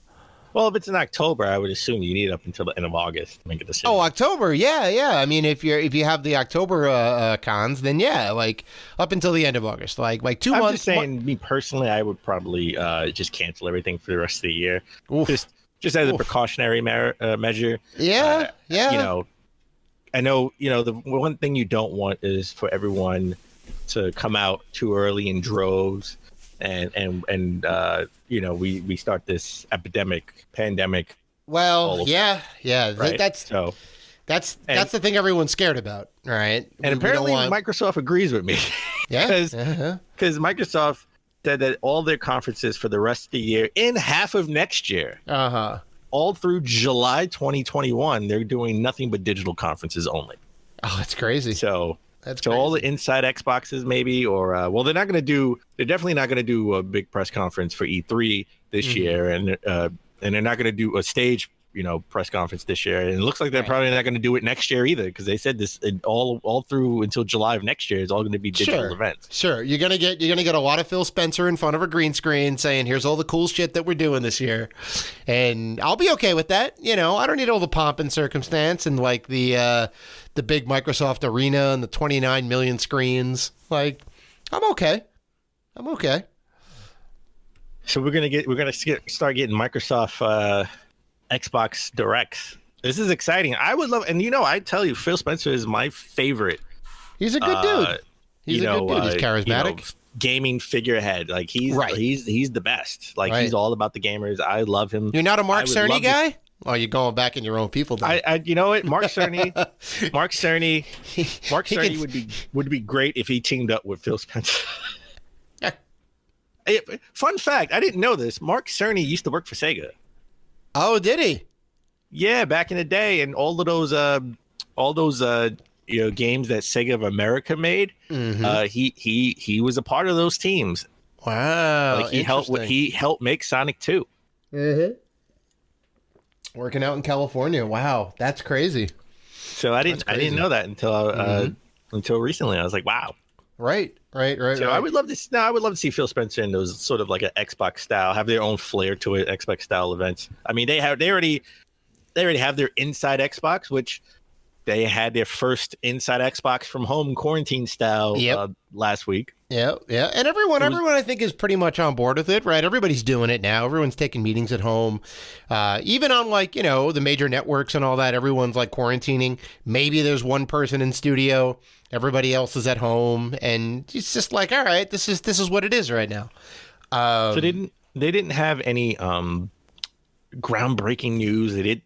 S3: Well, if it's in October, I would assume you need up until the end of August to make a decision.
S2: Oh, October, yeah. I mean, if you have the October cons, then yeah, like up until the end of August, like 2 months.
S3: I'm just saying, me personally, I would probably just cancel everything for the rest of the year, just as a precautionary measure.
S2: Yeah.
S3: I know, the one thing you don't want is for everyone to come out too early in droves, and we start this pandemic.
S2: Well, yeah.
S3: Right?
S2: That's the thing everyone's scared about, right?
S3: And apparently Microsoft agrees with me.
S2: Yeah,
S3: because Microsoft said that all their conferences for the rest of the year, in half of next year, all through July 2021, they're doing nothing but digital conferences only.
S2: Oh, that's crazy.
S3: So all the inside Xboxes maybe, or they're definitely not going to do a big press conference for E3 this year, and they're not going to do a stage press conference this year, and it looks like they're probably not going to do it next year either, because they said this all through until July of next year is all going to be digital events.
S2: Sure, you're gonna get a lot of Phil Spencer in front of a green screen saying, "Here's all the cool shit that we're doing this year," and I'll be okay with that. I don't need all the pomp and circumstance and like the big Microsoft Arena and the 29 million screens. Like, I'm okay.
S3: So we're gonna start getting Microsoft Xbox Directs. This is exciting. I would love, and I tell you, Phil Spencer is my favorite.
S2: He's a good dude. He's good dude. He's charismatic.
S3: Gaming figurehead. Like he's the best. Like he's all about the gamers. I love him.
S2: You're not a Mark Cerny guy? Oh, you're going back in your own people. Then.
S3: You know what, Mark Cerny would be great if he teamed up with Phil Spencer. Fun fact, I didn't know this. Mark Cerny used to work for Sega.
S2: Oh, did he?
S3: Yeah, back in the day, and all those games that Sega of America made. He was a part of those teams.
S2: Wow,
S3: like he helped make Sonic 2.
S2: Working out in California. Wow, that's crazy.
S3: So I didn't know that until recently. I was like, wow.
S2: Right. So
S3: I would love to. I would love to see Phil Spencer in those sort of like an Xbox style, have their own flair to it, Xbox style events. I mean, they already have their inside Xbox, which they had their first inside Xbox from home quarantine style last week.
S2: Yeah, and everyone I think is pretty much on board with it, right? Everybody's doing it now. Everyone's taking meetings at home, even on like the major networks and all that. Everyone's like quarantining. Maybe there's one person in studio, everybody else is at home, and it's just like, all right, this is what it is right now.
S3: So they didn't have any groundbreaking news. They did,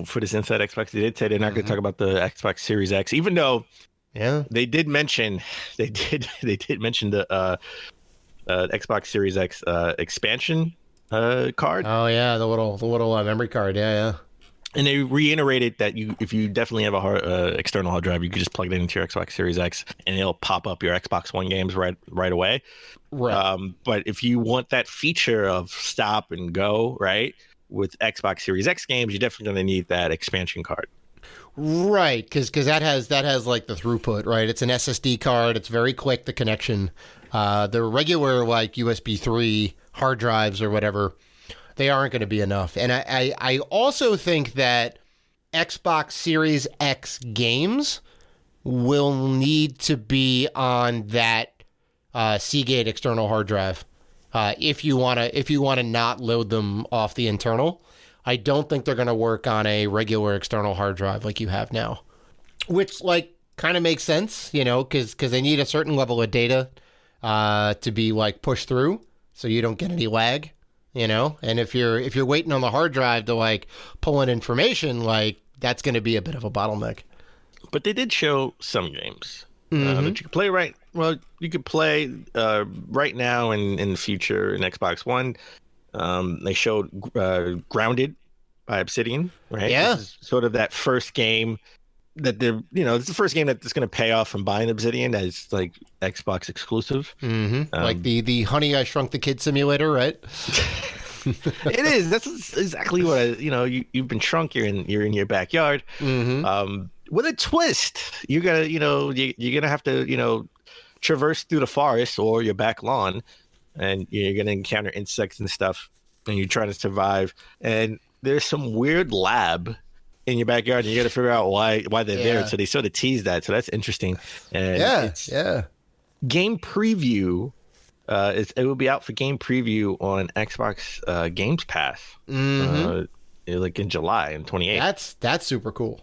S3: for this inside Xbox, they did say they're not going to talk about the Xbox Series X, even though. Yeah, they did mention the Xbox Series X expansion card.
S2: Oh yeah, the little memory card. Yeah.
S3: And they reiterated that if you definitely have a external hard drive, you could just plug it into your Xbox Series X, and it'll pop up your Xbox One games right away.
S2: Right.
S3: But if you want that feature of stop and go, right, with Xbox Series X games, you're definitely going to need that expansion card.
S2: Right, because that has like the throughput, right? It's an SSD card. It's very quick, the connection. The regular like USB 3 hard drives or whatever, they aren't going to be enough. And I also think that Xbox Series X games will need to be on that Seagate external hard drive if you want to not load them off the internal. I don't think they're going to work on a regular external hard drive like you have now, which like kind of makes sense, because they need a certain level of data to be like pushed through, so you don't get any lag. And if you're waiting on the hard drive to like pull in information, like that's going to be a bit of a bottleneck.
S3: But they did show some games that you could play right. Well, you could play right now and in the future in Xbox One. They showed Grounded by Obsidian, right?
S2: Yeah.
S3: This is sort of that first game that it's the first game that's going to pay off from buying Obsidian as like Xbox exclusive.
S2: Like the Honey, I Shrunk the Kid simulator, right?
S3: It is. That's exactly what you've been shrunk. You're in your backyard. With a twist, you're gonna have to traverse through the forest or your back lawn, and you're gonna encounter insects and stuff, and you're trying to survive. And there's some weird lab in your backyard, and you got to figure out why they're there. So they sort of tease that. So that's interesting. And game preview. It will be out for game preview on Xbox Games Pass, like in July in 28th.
S2: That's super cool.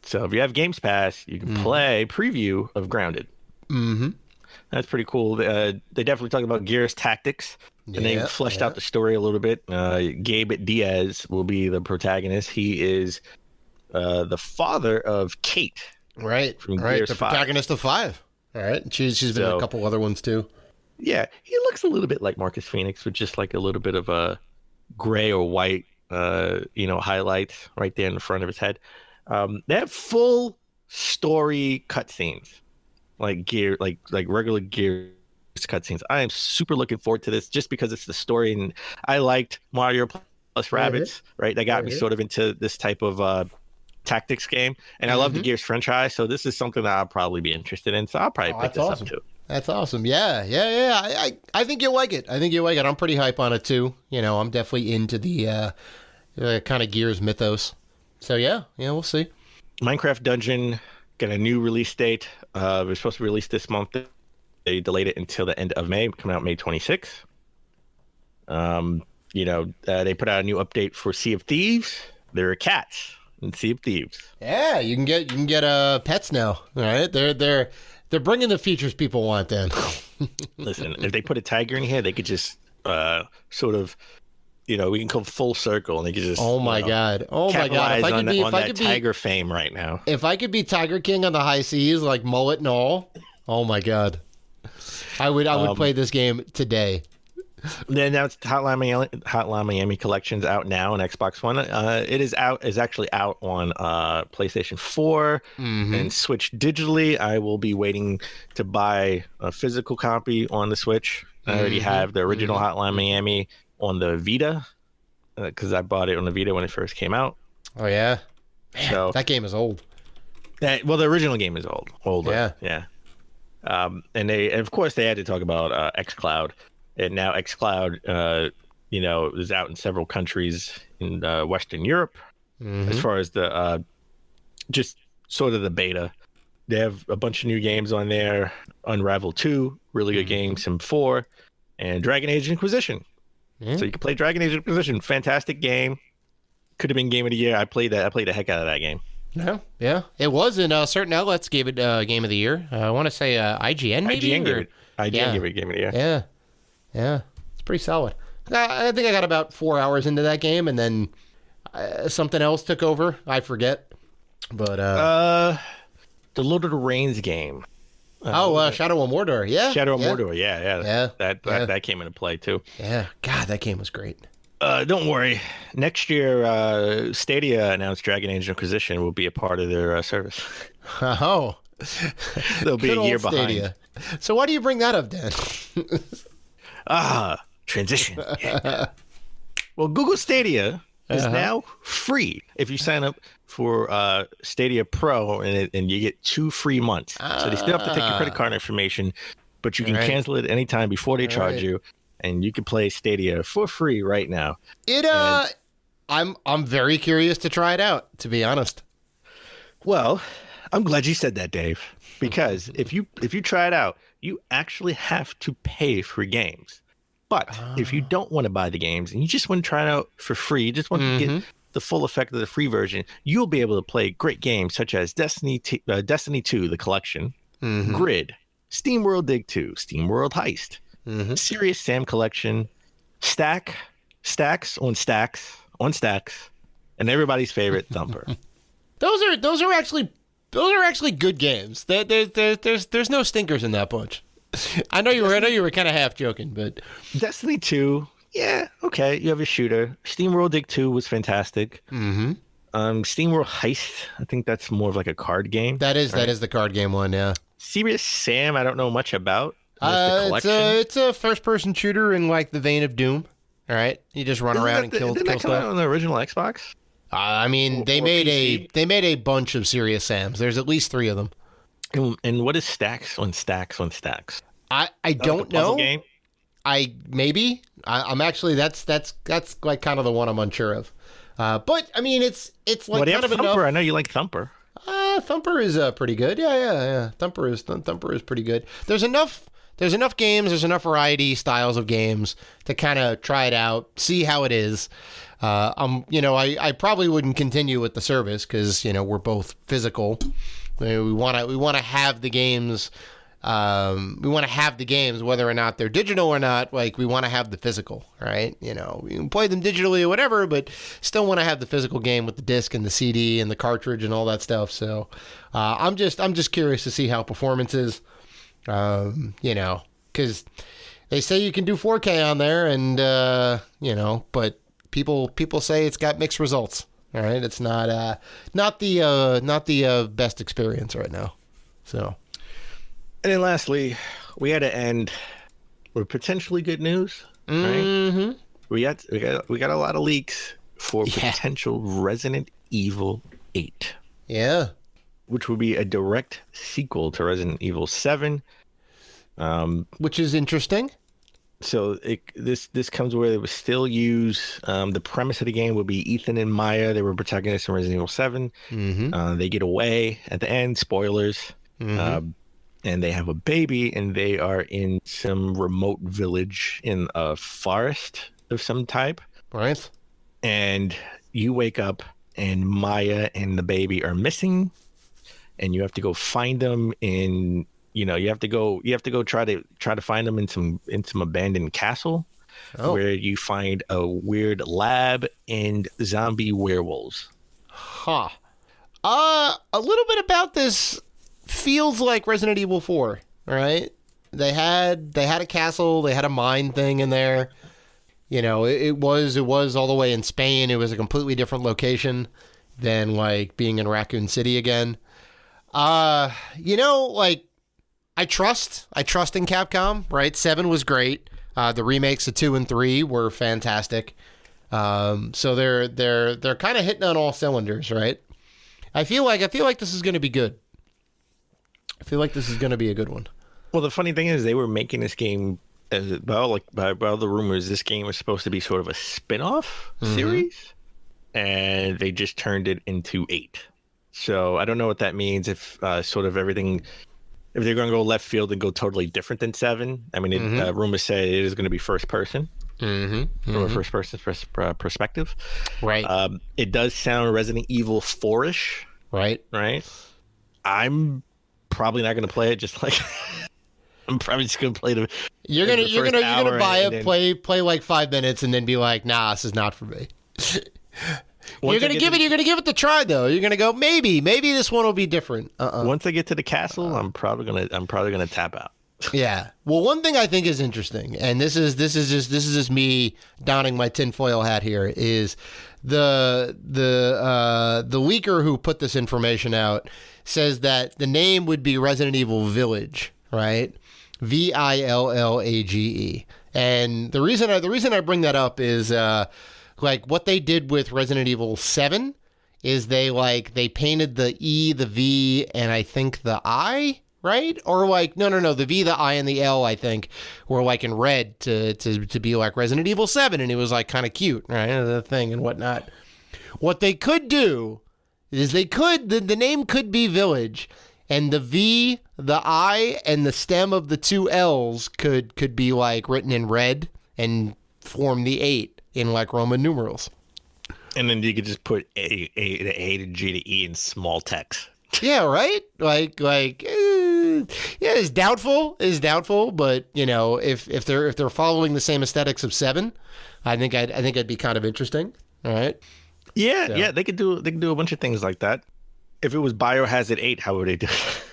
S3: So if you have Games Pass, you can play preview of Grounded. That's pretty cool. They definitely talked about Gears Tactics, and they fleshed out the story a little bit. Gabe Diaz will be the protagonist. He is the father of Kate,
S2: right?
S3: From
S2: right,
S3: Gears
S2: the
S3: 5.
S2: protagonist of 5. All right, she's been in a couple other ones too.
S3: Yeah, he looks a little bit like Marcus Phoenix, with just like a little bit of a gray or white, highlights right there in the front of his head. They have full story cutscenes, like regular Gears cutscenes. I am super looking forward to this, just because it's the story, and I liked Mario plus Rabbids, right? That got me sort of into this type of tactics game, and I love the Gears franchise, so this is something that I'll probably be interested in. So I'll probably pick this up too.
S2: That's awesome. Yeah. I think you'll like it. I'm pretty hype on it too. I'm definitely into the kind of Gears mythos. So yeah, we'll see.
S3: Minecraft Dungeon got a new release date. It was supposed to be released this month. They delayed it until the end of May, coming out May 26th. They put out a new update for Sea of Thieves. There are cats in Sea of Thieves.
S2: Yeah, you can get pets now. All right, they're bringing the features people want. Then,
S3: listen, if they put a tiger in here, they could just sort of, we can come full circle, and they could just.
S2: Oh my god! If I could be
S3: tiger fame right now.
S2: If I could be Tiger King on the high seas, like mullet and all, oh my god, I would play this game today.
S3: They announced Hotline Miami Collection's out now on Xbox One. It is actually out on PlayStation 4 and Switch digitally. I will be waiting to buy a physical copy on the Switch. I already have the original Hotline Miami on the Vita, because I bought it on the Vita when it first came out.
S2: Oh yeah, man,
S3: so
S2: that game is old.
S3: The original game is older. Yeah. And of course they had to talk about xCloud. And now xCloud, is out in several countries in Western Europe. As far as the just sort of the beta, they have a bunch of new games on there. Unravel 2, really good game. Sim 4, and Dragon Age Inquisition. So you can play Dragon Age Inquisition. Fantastic game. Could have been Game of the Year. I played the heck out of that game.
S2: Yeah. It was, and certain outlets gave it Game of the Year. I want to say IGN maybe?
S3: IGN gave it Game of the Year.
S2: Yeah, it's pretty solid. I think I got about 4 hours into that game, and then something else took over. I forget. But
S3: the Lord of the Rings game.
S2: Shadow of Mordor. Yeah.
S3: Shadow of Mordor. Yeah. That came into play too.
S2: Yeah. God, that game was great.
S3: Don't worry. Next year, Stadia announced Dragon Age Inquisition will be a part of their service.
S2: Oh.
S3: They'll be a year
S2: Stadia. Behind. So why do you bring that up, Dan?
S3: Transition. Yeah. Well, Google Stadia is now free if you sign up for Stadia Pro, and you get 2 free months. So they still have to take your credit card information, but you can cancel it anytime before they charge you, and you can play Stadia for free right now.
S2: I'm very curious to try it out, to be honest.
S3: Well, I'm glad you said that, Dave, because if you try it out, you actually have to pay for games. But if you don't want to buy the games and you just want to try it out for free, you just want to get the full effect of the free version, you'll be able to play great games such as Destiny 2, the collection, Grid, SteamWorld Dig 2, SteamWorld Heist, Serious Sam collection, Stacks on Stacks, and everybody's favorite Thumper.
S2: Those are actually good games. There's no stinkers in that bunch. I know you were kind of half joking, but
S3: Destiny 2, yeah, okay. You have a shooter. SteamWorld Dig 2 was fantastic. SteamWorld Heist, I think that's more of like a card game.
S2: That is the card game one, yeah.
S3: Serious Sam, I don't know much about.
S2: It's a first-person shooter in like the vein of Doom. All right, you just run around and kill
S3: stuff. Didn't that come out on the original Xbox?
S2: I mean, they made a bunch of Serious Sams. There's at least 3 of them.
S3: And what is Stacks on Stacks?
S2: I don't know.
S3: Game?
S2: I'm actually that's like kind of the one I'm unsure of. But I mean, it's like kind of
S3: Thumper.
S2: enough.
S3: I know you like Thumper.
S2: Thumper is pretty good. Yeah. Thumper is pretty good. There's enough games. There's enough variety styles of games to kind of try it out, see how it is. I probably wouldn't continue with the service because we're both physical. We want to have the games. We want to have the games, whether or not they're digital or not. Like we want to have the physical, right? We can play them digitally or whatever, but still want to have the physical game with the disc and the CD and the cartridge and all that stuff. So I'm just curious to see how performance is. Because they say you can do 4K on there, and but people say it's got mixed results. All right, it's not the best experience right now. So.
S3: And then lastly, we had to end with potentially good news. Right? We got a lot of leaks for potential Resident Evil 8.
S2: Yeah.
S3: Which would be a direct sequel to Resident Evil 7.
S2: Which is interesting.
S3: So this comes where they would still use the premise of the game would be Ethan and Maya. They were protagonists in Resident Evil 7. They get away at the end. Spoilers. And they have a baby, and they are in some remote village in a forest of some type.
S2: Right.
S3: And you wake up, and Maya and the baby are missing, and you have to go find them in. You have to go try to find them in some abandoned castle, where you find a weird lab and zombie werewolves.
S2: A little bit about this. Feels like Resident Evil 4, right? They had a castle, they had a mine thing in there. It was all the way in Spain. It was a completely different location than like being in Raccoon City again. I trust in Capcom, right? 7 was great. The remakes of 2 and 3 were fantastic. So they're kind of hitting on all cylinders, right? I feel like this is going to be good. I feel like this is going to be a good one.
S3: Well, the funny thing is they were making this game by all the rumors, this game was supposed to be sort of a spin-off series, and they just turned it into 8. So I don't know what that means if sort of everything, if they're going to go left field and go totally different than 7. I mean, rumors say it is going to be first person. From a first person perspective.
S2: Right.
S3: It does sound Resident Evil 4-ish.
S2: Right.
S3: I'm probably not going to play it. Just like I'm probably just going to play the.
S2: You're gonna buy it, play like 5 minutes, and then be like, "Nah, this is not for me." You're gonna give it the try though. You're gonna go maybe this one will be different.
S3: Once I get to the castle, I'm probably gonna tap out.
S2: Yeah. Well, one thing I think is interesting, and this is just me donning my tinfoil hat here, is the leaker who put this information out says that the name would be Resident Evil Village, right? Village. And the reason I bring that up is like what they did with Resident Evil 7 is they painted the E, the V, and I think the I, right? Or like no, the V, the I, and the L I think were like in red to be like Resident Evil 7, and it was like kind of cute, right? The thing and whatnot. What they could do is the name could be Village, and the V, the I, and the stem of the two L's could be like written in red and form the 8 in like Roman numerals.
S3: And then you could just put the A to G to E in small text.
S2: Yeah, right? It's doubtful, but you know, if they're following the same aesthetics of 7, I think it'd be kind of interesting. All right.
S3: Yeah, so. Yeah, they could do a bunch of things like that. If it was Biohazard 8, how would they do it?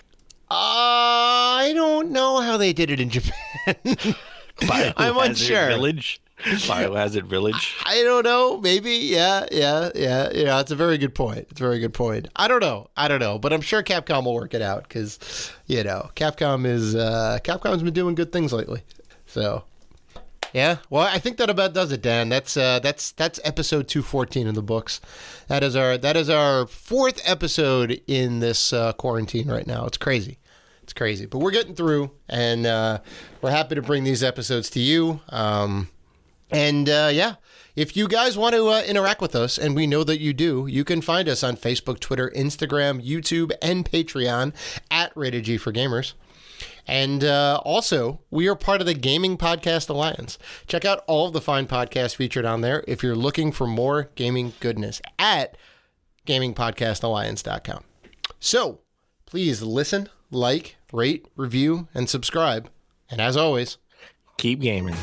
S2: I don't know how they did it in Japan. I'm unsure.
S3: Biohazard Village.
S2: I don't know. Maybe. Yeah. It's a very good point. I don't know. But I'm sure Capcom will work it out because, you know, Capcom's been doing good things lately. So, yeah. Well, I think that about does it, Dan. That's episode 214 in the books. That is our 4th episode in this quarantine right now. It's crazy. But we're getting through, and we're happy to bring these episodes to you. If you guys want to interact with us, and we know that you do, you can find us on Facebook, Twitter, Instagram, YouTube, and Patreon at Rated G for Gamers. And also, we are part of the Gaming Podcast Alliance. Check out all of the fine podcasts featured on there if you're looking for more gaming goodness at gamingpodcastalliance.com. So, please listen, like, rate, review, and subscribe. And as always,
S3: keep gaming.